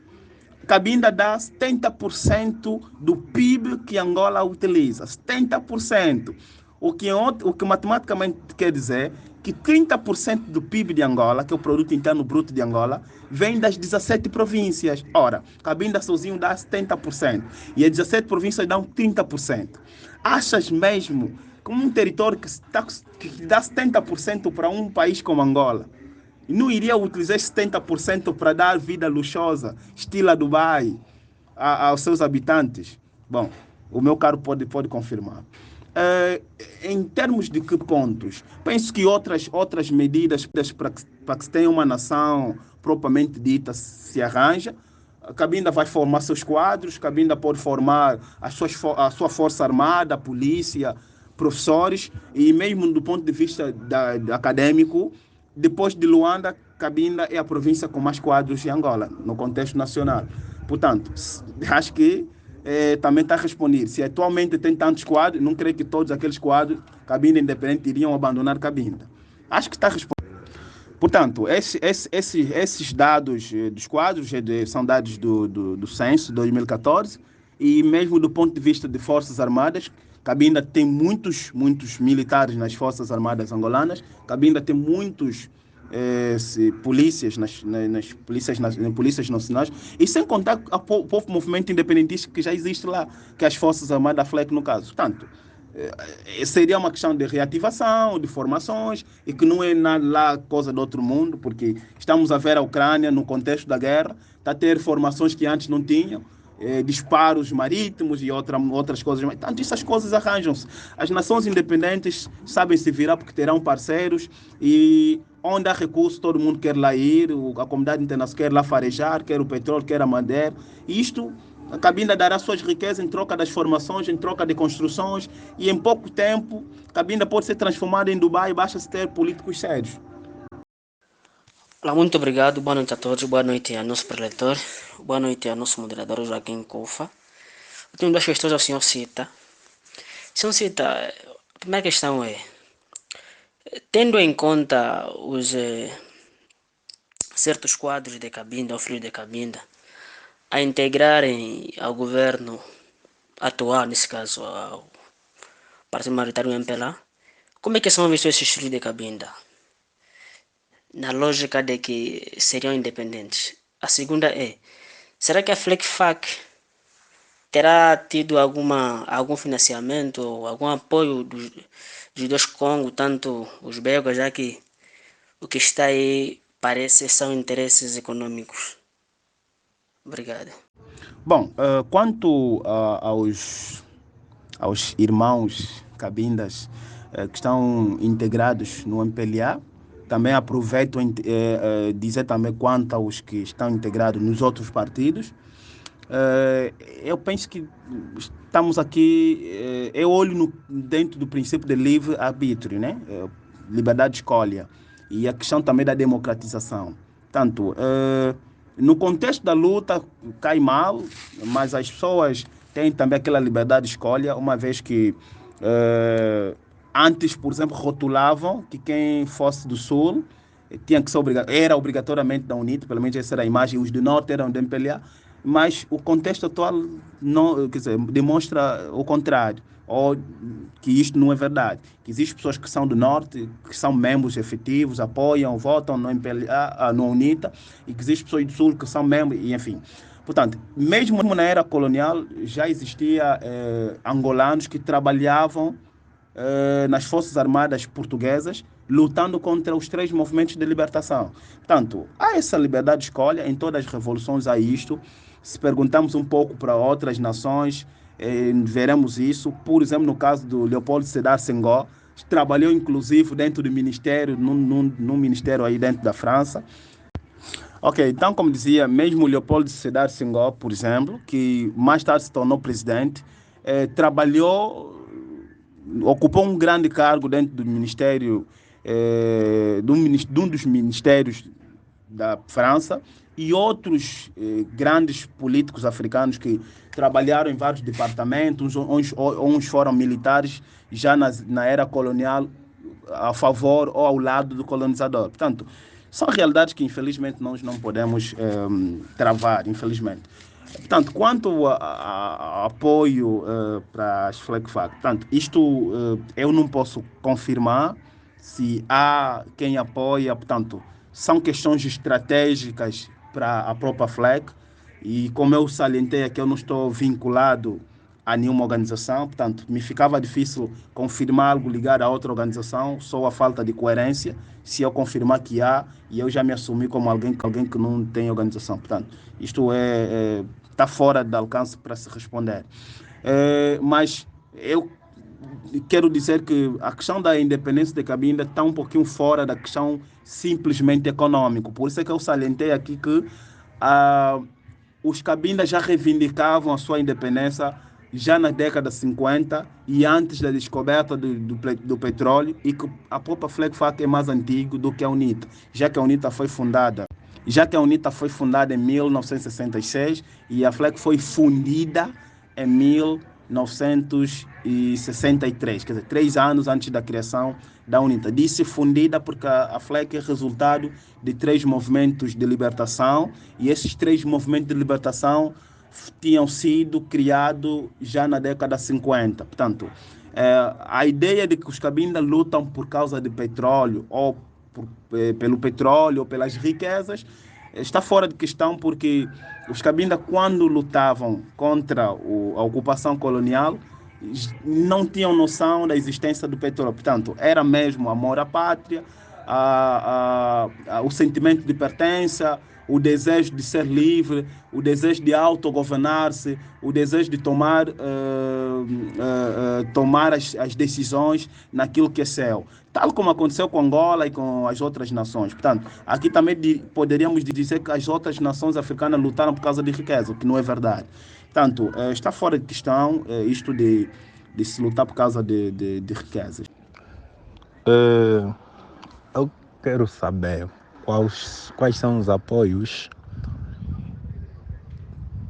Cabinda dá 70% do PIB que Angola utiliza. 70%. O que matematicamente quer dizer que 30% do PIB de Angola, que é o Produto Interno Bruto de Angola, vem das 17 províncias. Ora, Cabinda sozinho dá 70%. E as 17 províncias dão 30%. Achas mesmo que um território que dá 70% para um país como Angola, não iria utilizar 70% para dar vida luxuosa, estilo a Dubai, aos seus habitantes? Bom, o meu caro pode confirmar. Em termos de que pontos? Penso que outras medidas para que se tenha uma nação propriamente dita se arranja. A Cabinda vai formar seus quadros, Cabinda pode formar a sua força armada, a polícia, professores, e mesmo do ponto de vista acadêmico, depois de Luanda, Cabinda é a província com mais quadros em Angola, no contexto nacional. Portanto, acho que também está respondido. Se atualmente tem tantos quadros, não creio que todos aqueles quadros, Cabinda independente, iriam abandonar Cabinda. Acho que está respondido. Portanto, esses dados dos quadros são dados do censo 2014, e mesmo do ponto de vista de Forças Armadas, Cabinda tem muitos militares nas Forças Armadas angolanas, Cabinda tem muitos polícias nas polícias nacionais, e sem contar o povo movimento independentista que já existe lá, que é as Forças Armadas, a FLEC no caso. Portanto, seria uma questão de reativação, de formações, e que não é lá coisa do outro mundo, porque estamos a ver a Ucrânia no contexto da guerra, está a ter formações que antes não tinham, disparos marítimos e outras coisas. Então, essas coisas arranjam-se. As nações independentes sabem se virar porque terão parceiros, e onde há recursos todo mundo quer lá ir, a comunidade internacional quer lá farejar, quer o petróleo, quer a madeira, e isto a Cabinda dará suas riquezas em troca das formações, em troca de construções, e em pouco tempo Cabinda pode ser transformada em Dubai, basta-se ter políticos sérios. Olá, muito obrigado, boa noite a todos, boa noite ao nosso preletor, boa noite ao nosso moderador Joaquim Kofa. Eu tenho 2 questões ao senhor Cita. Senhor Cita, a primeira questão é, tendo em conta os certos quadros de Cabinda, ou filhos de Cabinda, a integrarem ao governo atual, nesse caso ao Partido Majoritário MPLA, como é que são vistos esses filhos de Cabinda? Na lógica de que seriam independentes. A segunda é, será que a FLECFAC terá tido algum financiamento ou algum apoio dos 2 Congos, tanto os belgas, já que o que está aí parece são interesses econômicos? Obrigado. Bom, quanto aos irmãos Cabindas que estão integrados no MPLA, também aproveito dizer também quanto aos que estão integrados nos outros partidos. Eu penso que estamos aqui, eu olho dentro do princípio de livre-arbítrio, né? Liberdade de escolha, e a questão também da democratização. Tanto, no contexto da luta, cai mal, mas as pessoas têm também aquela liberdade de escolha, uma vez que Antes, por exemplo, rotulavam que quem fosse do Sul tinha que ser era obrigatoriamente da UNITA, pelo menos essa era a imagem, os do Norte eram do MPLA, mas o contexto atual não, quer dizer, demonstra o contrário, ou que isto não é verdade, que existem pessoas que são do Norte, que são membros efetivos, apoiam, votam no MPLA, no UNITA, e que existem pessoas do Sul que são membros, e enfim. Portanto, mesmo na era colonial, já existia angolanos que trabalhavam nas Forças Armadas Portuguesas, lutando contra os 3 movimentos de libertação. Portanto, há essa liberdade de escolha, em todas as revoluções há isto. Se perguntamos um pouco para outras nações, veremos isso. Por exemplo, no caso do Leopoldo Sédar Senghor, trabalhou inclusive dentro do ministério, num ministério aí dentro da França. Ok, então, como dizia, mesmo Leopoldo Sédar Senghor, por exemplo, que mais tarde se tornou presidente, ocupou um grande cargo dentro do ministério, de um dos ministérios da França, e outros grandes políticos africanos que trabalharam em vários departamentos, uns foram militares já na era colonial, a favor ou ao lado do colonizador. Portanto, são realidades que infelizmente nós não podemos travar, infelizmente. Portanto, quanto a apoio para as FLECFAC, portanto, isto eu não posso confirmar se há quem apoia, portanto, são questões estratégicas para a própria FLEC, e como eu salientei aqui, eu não estou vinculado a nenhuma organização, portanto, me ficava difícil confirmar algo ligado a outra organização, só a falta de coerência, se eu confirmar que há, e eu já me assumi como alguém que não tem organização. Portanto, isto está fora de alcance para se responder. Mas eu quero dizer que a questão da independência de Cabinda está um pouquinho fora da questão simplesmente econômica. Por isso é que eu salientei aqui que os Cabindas já reivindicavam a sua independência já na década de 50 e antes da descoberta do petróleo, e que a própria FLECFAC é mais antiga do que a UNITA, já que a UNITA foi fundada em 1966 e a FLEC foi fundida em 1963, quer dizer, 3 anos antes da criação da UNITA. Disse fundida porque a FLEC é resultado de 3 movimentos de libertação, e esses 3 movimentos de libertação tinham sido criados já na década de 50. Portanto, a ideia de que os Cabinda lutam por causa de petróleo ou pelo petróleo ou pelas riquezas está fora de questão, porque os Cabinda, quando lutavam contra a ocupação colonial, não tinham noção da existência do petróleo. Portanto, era mesmo amor à pátria, o sentimento de pertença, o desejo de ser livre, o desejo de autogovernar-se, o desejo de tomar as decisões naquilo que é seu. Tal como aconteceu com Angola e com as outras nações. Portanto, aqui também poderíamos dizer que as outras nações africanas lutaram por causa de riqueza, o que não é verdade. Portanto, está fora de questão isto de se lutar por causa de riquezas. Eu quero saber quais são os apoios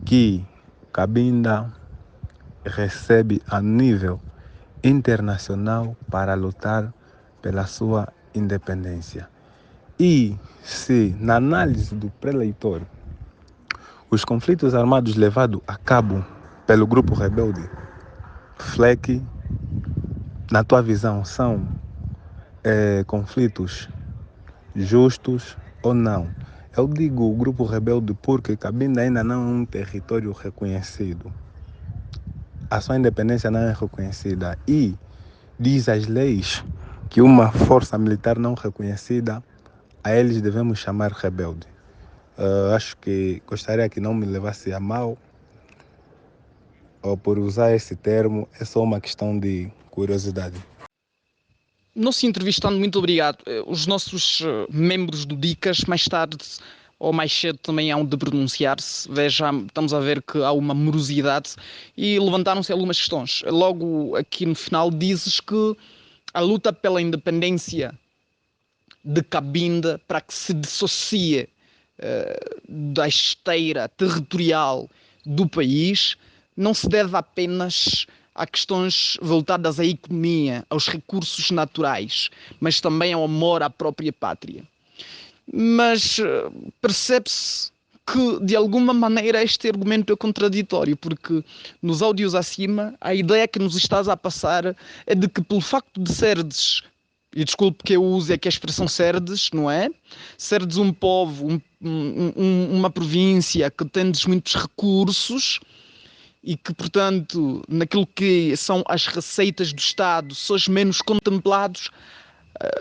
que Cabinda recebe a nível internacional para lutar pela sua independência. E se, na análise do pré-eleitor, os conflitos armados levados a cabo pelo grupo rebelde FLEC, na tua visão, são conflitos justos ou não? Eu digo o grupo rebelde porque Cabinda ainda não é um território reconhecido. A sua independência não é reconhecida e diz as leis que uma força militar não reconhecida, a eles devemos chamar rebelde. Acho que gostaria que não me levasse a mal ou por usar esse termo, é só uma questão de curiosidade. Não se entrevistando, muito obrigado. Os nossos membros do Dicas, mais tarde ou mais cedo, também hão de pronunciar-se. Estamos a ver que há uma morosidade e levantaram-se algumas questões. Logo aqui no final dizes que a luta pela independência de Cabinda, para que se dissocie da esteira territorial do país, não se deve apenas há questões voltadas à economia, aos recursos naturais, mas também ao amor à própria pátria. Mas percebe-se que, de alguma maneira, este argumento é contraditório, porque nos áudios acima, a ideia que nos estás a passar é de que, pelo facto de seres, e desculpe que eu use aqui a expressão seres, não é? Seres um povo, uma província que tem muitos recursos e que, portanto, naquilo que são as receitas do Estado, sois menos contemplados,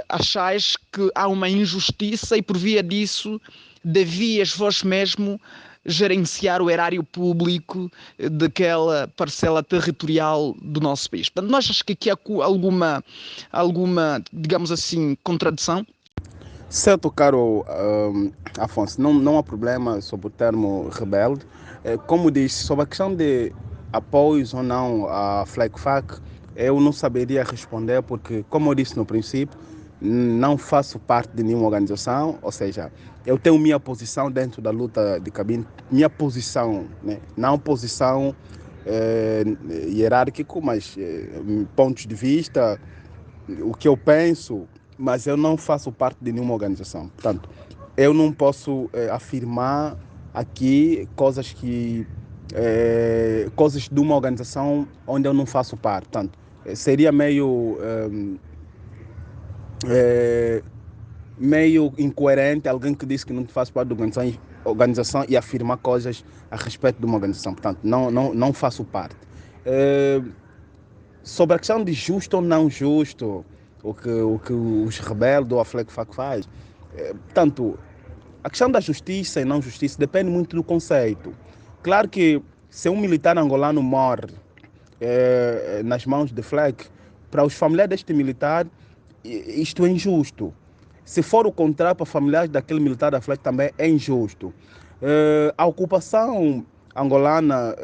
achais que há uma injustiça e por via disso devias vós mesmo gerenciar o erário público daquela parcela territorial do nosso país. Portanto, nós achamos que aqui há alguma, digamos assim, contradição? Certo, caro Afonso, não há problema sobre o termo rebelde. Como disse, sobre a questão de apoios ou não à FLECFAC, eu não saberia responder porque, como eu disse no princípio, não faço parte de nenhuma organização, ou seja, eu tenho minha posição dentro da luta de cabine, minha posição, né? Não posição hierárquico, mas pontos de vista, o que eu penso, mas eu não faço parte de nenhuma organização. Portanto, eu não posso afirmar aqui coisas coisas de uma organização onde eu não faço parte. Portanto, seria meio incoerente alguém que disse que não faz parte da organização e afirmar coisas a respeito de uma organização. Portanto, não faço parte. Sobre a questão de justo ou não justo, o que os rebeldes ou a FLECFAC faz, portanto, a questão da justiça e não justiça depende muito do conceito. Claro que se um militar angolano morre nas mãos de FLEC, para os familiares deste militar, isto é injusto. Se for o contrário, para familiares daquele militar da FLEC também é injusto. A ocupação angolana,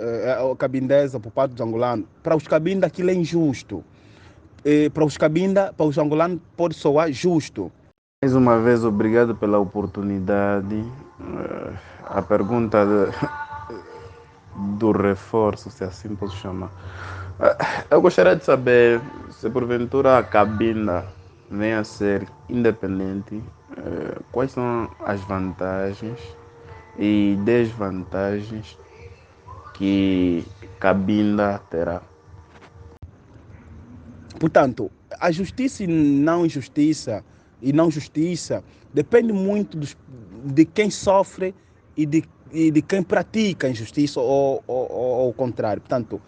cabindesa por parte dos angolanos, para os cabindas aquilo é injusto. Para os angolanos pode soar justo. Mais uma vez, obrigado pela oportunidade. A pergunta do reforço, se assim posso chamar. Eu gostaria de saber se porventura a cabina vem a ser independente, quais são as vantagens e desvantagens que cabina terá. Portanto, a justiça e não justiça depende muito de quem sofre e de quem pratica a injustiça ou ao contrário. Portanto,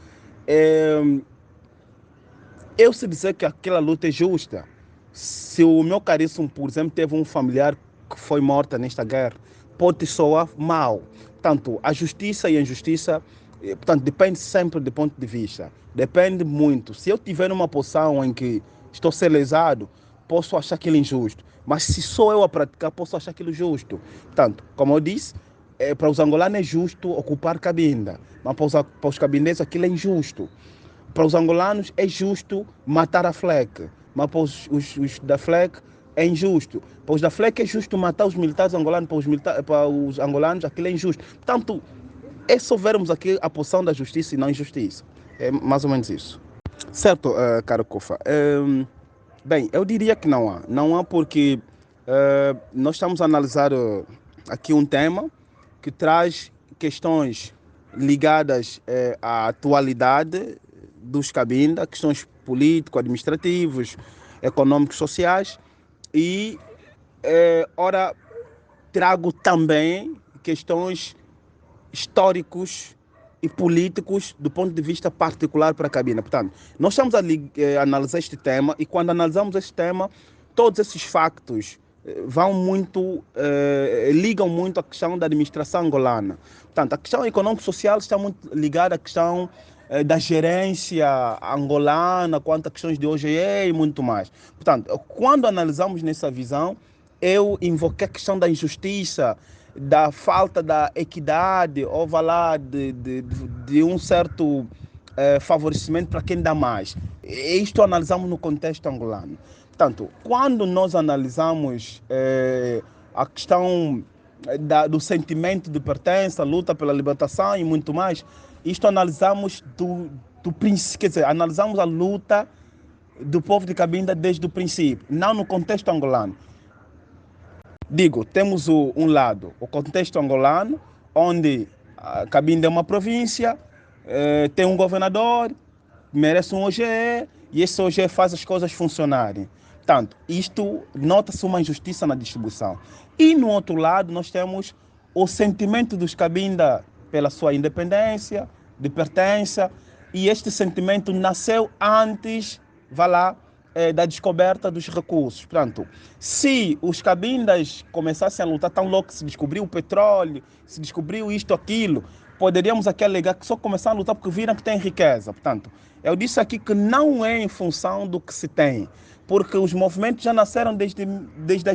eu se dizer que aquela luta é justa, se o meu caríssimo, por exemplo, teve um familiar que foi morto nesta guerra, pode soar mal. Portanto, a justiça e a injustiça, portanto, depende sempre do ponto de vista. Depende muito. Se eu tiver uma posição em que estou a ser lesado, posso achar aquilo injusto. Mas se sou eu a praticar, posso achar aquilo justo. Portanto, como eu disse, para os angolanos é justo ocupar cabinda, mas para os cabindenses aquilo é injusto. Para os angolanos é justo matar a FLEC, mas para os da FLEC é injusto. Para os da FLEC é justo matar os militares angolanos, para os angolanos aquilo é injusto. Portanto, é só vermos aqui a posição da justiça e não injustiça. É mais ou menos isso. Certo, caro Kofa. Bem, eu diria que não há. Não há porque nós estamos a analisar aqui um tema que traz questões ligadas à atualidade dos cabinda, questões político-administrativos, econômicos, sociais e, ora, trago também questões históricos e políticos do ponto de vista particular para a cabina. Portanto, nós estamos a analisar este tema e quando analisamos este tema, todos esses factos ligam muito à questão da administração angolana. Portanto, a questão econômico-social está muito ligada à questão da gerência angolana, quanto a questões de OGE e muito mais. Portanto, quando analisamos nessa visão, eu invoquei a questão da injustiça, da falta da equidade, ou de um certo favorecimento para quem dá mais. Isto analisamos no contexto angolano. Portanto, quando nós analisamos a questão do sentimento de pertença, luta pela libertação e muito mais, isto analisamos quer dizer, analisamos a luta do povo de Cabinda desde o princípio, não no contexto angolano. Digo, temos um lado, o contexto angolano, onde a Cabinda é uma província, tem um governador, merece um OGE, e esse OGE faz as coisas funcionarem. Portanto, isto nota-se uma injustiça na distribuição. E no outro lado, nós temos o sentimento dos Cabinda pela sua independência, de pertença, e este sentimento nasceu antes, da descoberta dos recursos. Portanto, se os Cabindas começassem a lutar tão logo que se descobriu o petróleo, se descobriu isto, aquilo, poderíamos aqui alegar que só começaram a lutar porque viram que tem riqueza. Portanto, eu disse aqui que não é em função do que se tem, porque os movimentos já nasceram desde a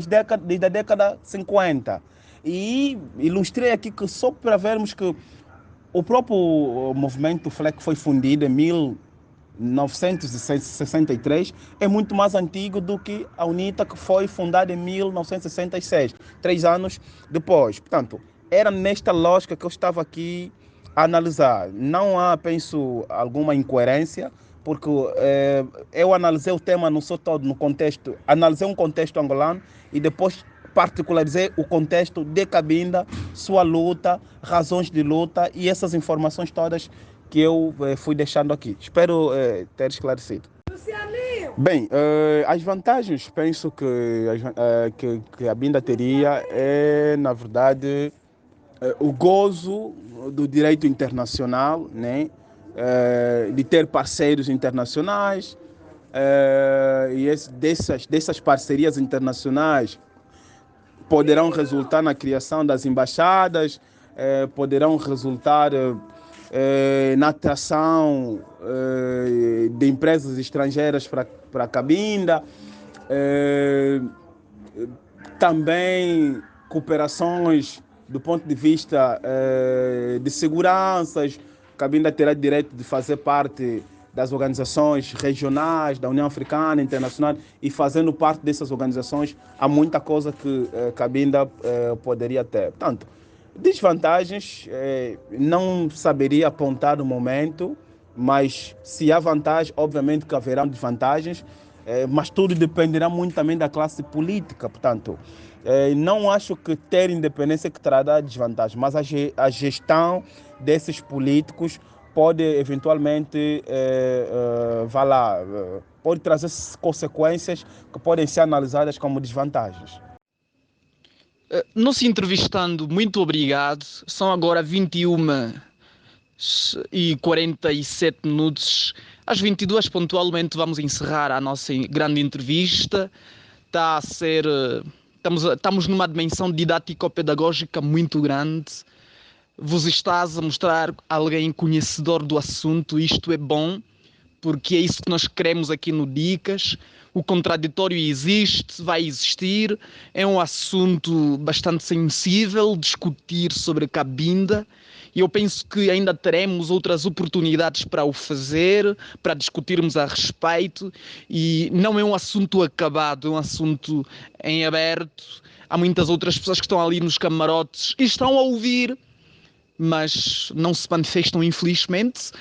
década 50. E ilustrei aqui que só para vermos que o próprio movimento FLEC foi fundido em 1963, é muito mais antigo do que a UNITA, que foi fundada em 1966, 3 anos depois. Portanto, era nesta lógica que eu estava aqui a analisar. Não há, penso, alguma incoerência, porque eu analisei o tema no seu todo, no contexto, analisei um contexto angolano e depois particularizei o contexto de Cabinda, sua luta, razões de luta e essas informações todas que eu fui deixando aqui. Espero ter esclarecido. Bem, as vantagens, penso que a Cabinda teria na verdade, o gozo do direito internacional, né? De ter parceiros internacionais, e dessas parcerias internacionais poderão resultar na criação das embaixadas, poderão resultar na atração de empresas estrangeiras para a Cabinda, também cooperações do ponto de vista de seguranças. A Cabinda terá direito de fazer parte das organizações regionais, da União Africana, Internacional, e fazendo parte dessas organizações, há muita coisa que Cabinda poderia ter. Portanto, desvantagens, não saberia apontar no momento, mas se há vantagem, obviamente que haverão desvantagens, mas tudo dependerá muito também da classe política. Portanto, não acho que ter independência que trará desvantagem, mas a gestão desses políticos pode eventualmente pode trazer consequências que podem ser analisadas como desvantagens. Não se entrevistando, muito obrigado. São agora 21h47. Às 22 pontualmente vamos encerrar a nossa grande entrevista. Estamos numa dimensão didático-pedagógica muito grande. Vos estás a mostrar alguém conhecedor do assunto. Isto é bom, porque é isso que nós queremos aqui no Dicas. O contraditório existe, vai existir. É um assunto bastante sensível discutir sobre a Cabinda. E eu penso que ainda teremos outras oportunidades para o fazer, para discutirmos a respeito. E não é um assunto acabado, é um assunto em aberto. Há muitas outras pessoas que estão ali nos camarotes e estão a ouvir, mas não se manifestam, infelizmente.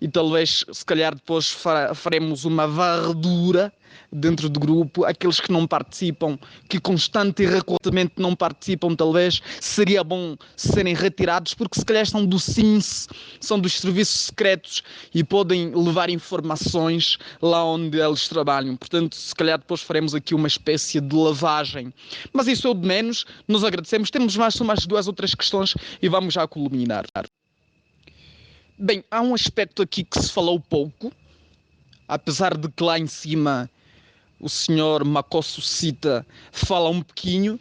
E talvez, se calhar, depois faremos uma varredura dentro do grupo. Aqueles que não participam, que constante e recorrentemente não participam, talvez seria bom serem retirados, porque se calhar são do SINS, são dos serviços secretos e podem levar informações lá onde eles trabalham. Portanto, se calhar depois faremos aqui uma espécie de lavagem. Mas isso é o de menos. Nos agradecemos. Temos mais umas 2 outras questões e vamos já culminar. Bem, há um aspecto aqui que se falou pouco, apesar de que lá em cima o senhor Makosso Sita fala um pouquinho,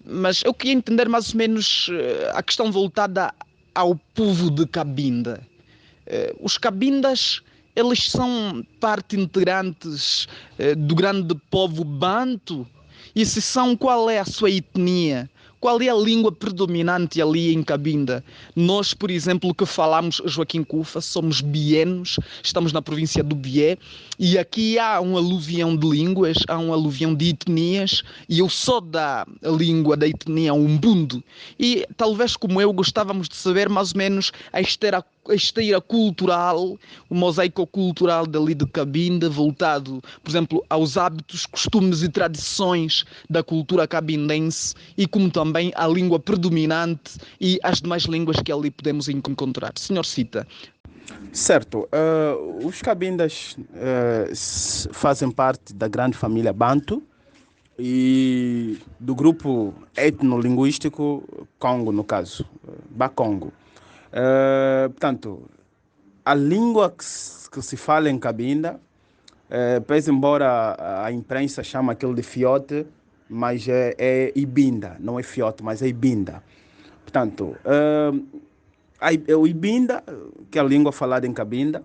mas eu queria entender mais ou menos a questão voltada ao povo de Cabinda. Os Cabindas, eles são parte integrantes do grande povo banto? E se são, qual é a sua etnia? Qual é a língua predominante ali em Cabinda? Nós, por exemplo, que falamos Joaquim Cufa, somos bienos, estamos na província do Bié, e aqui há um aluvião de línguas, há um aluvião de etnias, e eu sou da língua da etnia Umbundo. E talvez, como eu, gostávamos de saber mais ou menos a esteira cultural, o mosaico cultural dali de Cabinda, voltado, por exemplo, aos hábitos, costumes e tradições da cultura cabindense e como também a língua predominante e as demais línguas que ali podemos encontrar. Senhor Cita. Certo. Os cabindas fazem parte da grande família Bantu e do grupo etnolinguístico Congo, no caso, Bakongo. Portanto, a língua que se fala em Cabinda, pese embora a imprensa chama aquilo de fiote, mas é Ibinda, não é fiote, mas é Ibinda. Portanto, o Ibinda, que é a língua falada em Cabinda,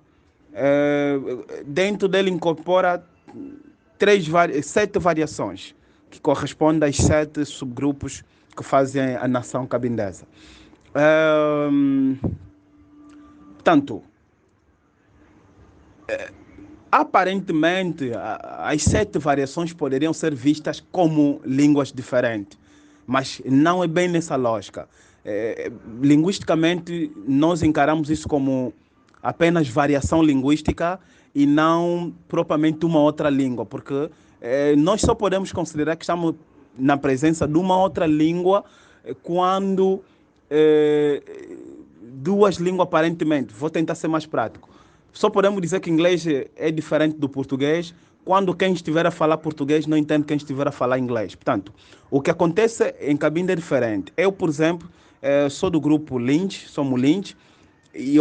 dentro dele incorpora 7 variações, que correspondem aos 7 subgrupos que fazem a nação cabindesa. Portanto, aparentemente, as 7 variações poderiam ser vistas como línguas diferentes, mas não é bem nessa lógica. Linguisticamente, nós encaramos isso como apenas variação linguística e não propriamente uma outra língua, porque nós só podemos considerar que estamos na presença de uma outra língua quando duas línguas aparentemente, vou tentar ser mais prático, só podemos dizer que o inglês é diferente do português quando quem estiver a falar português não entende quem estiver a falar inglês. Portanto, o que acontece em Cabinda é diferente. Eu, por exemplo, sou do grupo Lynch, somos Lynch, e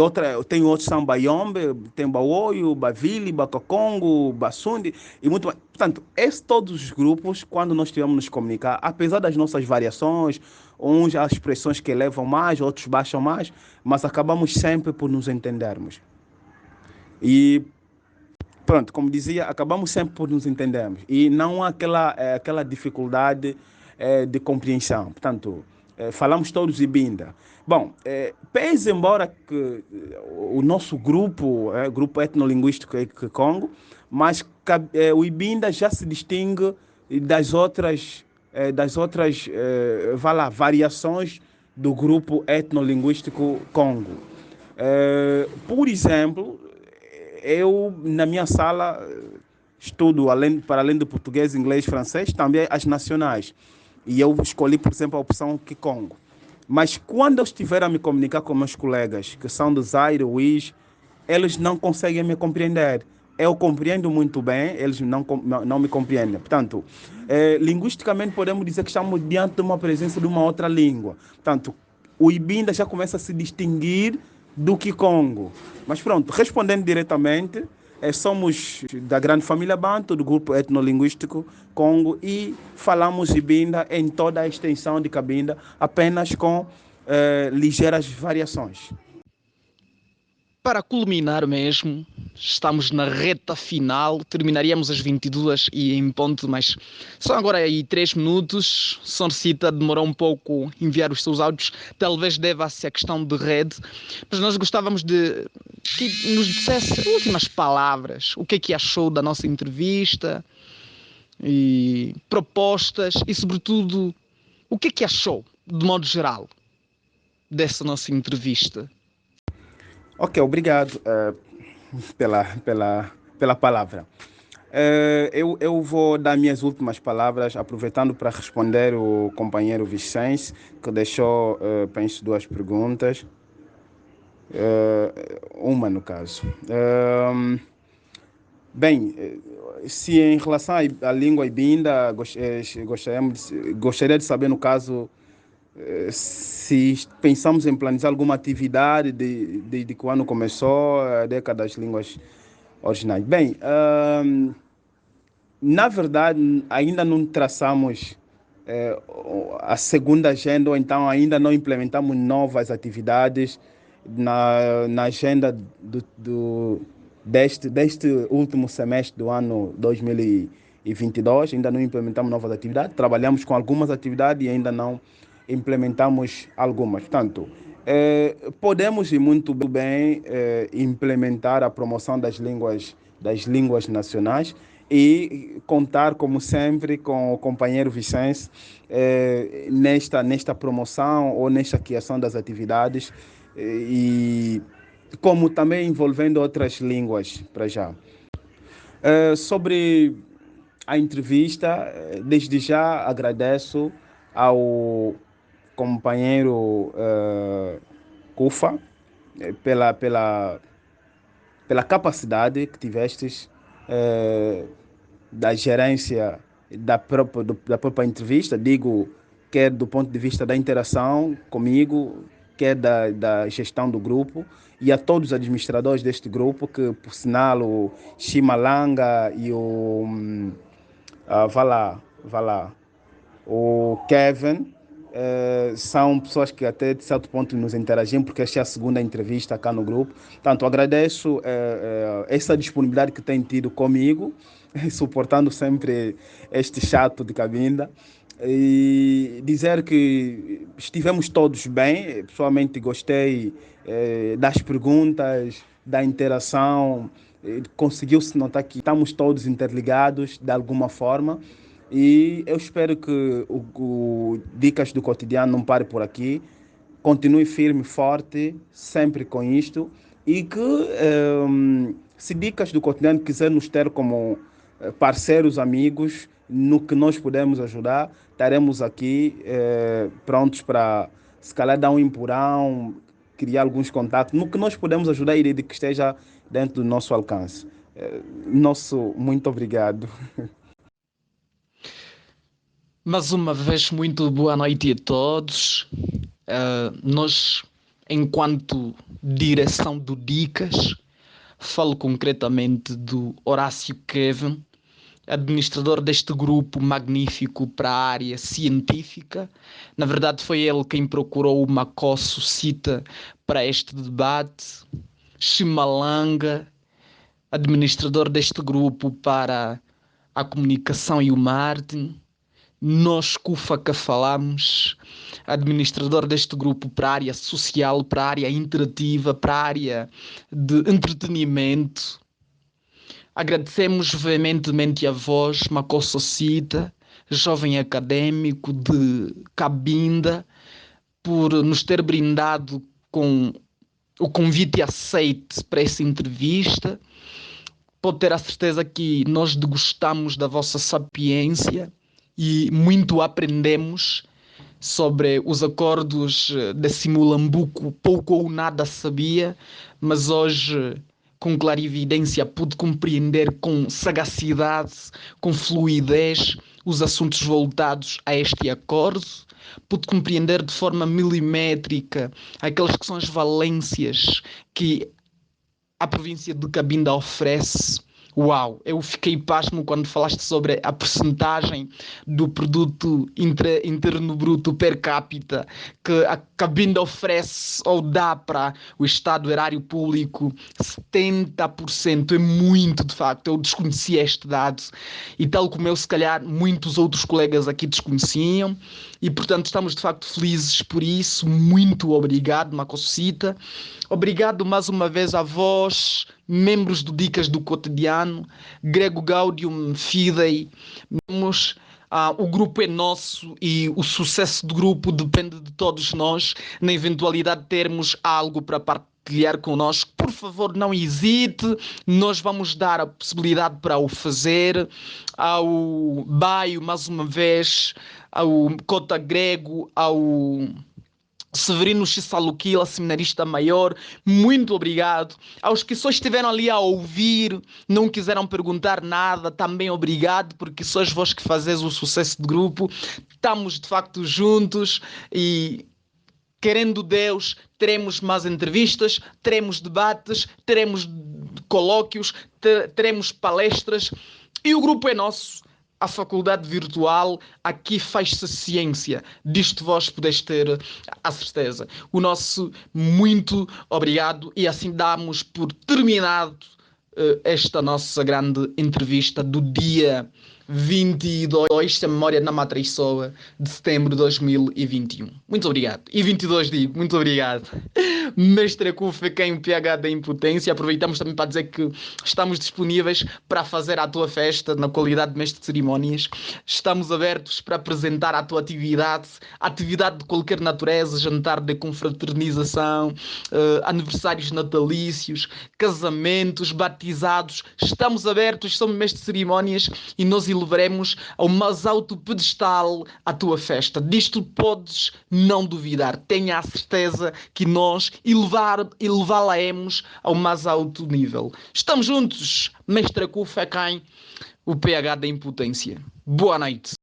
tenho outros são Bayombe, tem Baoio, Bavili, Bacacongo, Bassundi e muito mais. Portanto, todos os grupos, quando nós estivermos nos comunicar, apesar das nossas variações, uns as expressões que elevam mais, outros baixam mais, mas acabamos sempre por nos entendermos. E pronto, como dizia, acabamos sempre por nos entendermos e não há aquela dificuldade de compreensão. Portanto, falamos todos Ibinda. Bom, pese embora que o nosso grupo etnolinguístico é Congo, mas o Ibinda já se distingue das outras variações do grupo etnolinguístico Congo. Por exemplo, eu na minha sala estudo, para além do português, inglês, francês, também as nacionais. E eu escolhi, por exemplo, a opção Kikongo. Mas quando eu estiver a me comunicar com meus colegas, que são do Zaire, Wish, eles não conseguem me compreender. Eu compreendo muito bem, eles não me compreendem. Portanto, linguisticamente podemos dizer que estamos diante de uma presença de uma outra língua. Portanto, o Ibinda já começa a se distinguir do Kikongo. Mas pronto, respondendo diretamente, somos da grande família Bantu, do grupo etnolinguístico Congo, e falamos Ibinda em toda a extensão de Cabinda, apenas com ligeiras variações. Para culminar mesmo, estamos na reta final, terminaríamos às 22 e em ponto, mas só agora aí 3 minutos. Soncita demorou um pouco a enviar os seus áudios, talvez deva-se à questão de rede, mas nós gostávamos de que nos dissesse últimas palavras, o que é que achou da nossa entrevista, e propostas e sobretudo, o que é que achou, de modo geral, dessa nossa entrevista. Ok, obrigado pela palavra. Eu vou dar minhas últimas palavras, aproveitando para responder o companheiro Vicente, que deixou, penso, 2 perguntas. Uma, no caso. Bem, se em relação à língua ibinda, gostaria de saber, no caso, se pensamos em planejar alguma atividade de que o ano começou, a década das línguas originais. Bem, na verdade, ainda não traçamos a segunda agenda, ou então ainda não implementamos novas atividades na agenda deste último semestre do ano 2022. Ainda não implementamos novas atividades, trabalhamos com algumas atividades e ainda não implementamos algumas. Portanto, podemos ir muito bem implementar a promoção das línguas nacionais e contar, como sempre, com o companheiro Vicente nesta promoção ou nesta criação das atividades e como também envolvendo outras línguas para já. Sobre a entrevista, desde já agradeço ao companheiro Kufa pela capacidade que tivestes da gerência da própria entrevista, digo, quer do ponto de vista da interação comigo, quer da gestão do grupo, e a todos os administradores deste grupo, que, por sinal, o Chimalanga e o vá lá, o Kevin, são pessoas que até de certo ponto nos interagimos, porque esta é a segunda entrevista cá no grupo. Portanto, agradeço essa disponibilidade que tem tido comigo, suportando sempre este chato de Cabinda, e dizer que estivemos todos bem. Pessoalmente gostei das perguntas, da interação, conseguiu-se notar que estamos todos interligados de alguma forma. E eu espero que o Dicas do Cotidiano não pare por aqui, continue firme e forte, sempre com isto, e que se Dicas do Cotidiano quiser nos ter como parceiros, amigos, no que nós podemos ajudar, estaremos aqui prontos para, se calhar, dar um empurrão, criar alguns contatos, no que nós podemos ajudar e de que esteja dentro do nosso alcance. Muito obrigado. Mais uma vez, muito boa noite a todos. Nós, enquanto direção do Dicas, falo concretamente do Horácio Kevin, administrador deste grupo magnífico para a área científica. Na verdade, foi ele quem procurou o Macosso Cita para este debate. Chimalanga, administrador deste grupo para a comunicação e o marketing. Nós, Kufa, que falamos, administrador deste grupo para a área social, para a área interativa, para a área de entretenimento. Agradecemos veementemente a vós, Macosso Cita, jovem académico de Cabinda, por nos ter brindado com o convite aceite para essa entrevista. Pode ter a certeza que nós degustamos da vossa sapiência e muito aprendemos sobre os acordos de Simulambuco. Pouco ou nada sabia, mas hoje, com clarividência, pude compreender com sagacidade, com fluidez, os assuntos voltados a este acordo. Pude compreender de forma milimétrica aquelas que são as valências que a província de Cabinda oferece. Uau, eu fiquei pasmo quando falaste sobre a percentagem do produto interno bruto per capita que a Cabinda oferece ou dá para o Estado Erário Público. 70%, é muito, de facto. Eu desconhecia este dado e, tal como eu, se calhar muitos outros colegas aqui desconheciam, e portanto estamos de facto felizes por isso. Muito obrigado, Macosso Cita. Obrigado mais uma vez a vós, membros do Dicas do Cotidiano, Grego Gaudium Fidei. O grupo é nosso e o sucesso do grupo depende de todos nós. Na eventualidade de termos algo para partilhar connosco, por favor, não hesite. Nós vamos dar a possibilidade para o fazer. Ao Baio, mais uma vez, ao Cota Grego, ao Severino Xissaluquila, seminarista maior, muito obrigado. Aos que só estiveram ali a ouvir, não quiseram perguntar nada, também obrigado, porque sois vós que fazeis o sucesso do grupo. Estamos de facto juntos e, querendo Deus, teremos mais entrevistas, teremos debates, teremos colóquios, teremos palestras, e o grupo é nosso. A faculdade virtual, aqui faz-se ciência. Disto vós podeis ter a certeza. O nosso muito obrigado, e assim damos por terminado esta nossa grande entrevista do dia 22, se a memória não me atraiçoa, de setembro de 2021. Muito obrigado. E 22 digo, muito obrigado. Mestre Akufa, quem PH da Impotência. Aproveitamos também para dizer que estamos disponíveis para fazer a tua festa na qualidade de mestre de cerimónias. Estamos abertos para apresentar a tua atividade de qualquer natureza, jantar de confraternização, aniversários natalícios, casamentos, batizados. Estamos abertos, somos mestres de cerimónias e nós elevaremos ao mais alto pedestal a tua festa. Disto podes não duvidar. Tenha a certeza que nós elevá-la-emos ao mais alto nível. Estamos juntos, mestre Akufa, quem? O PH da Impotência. Boa noite.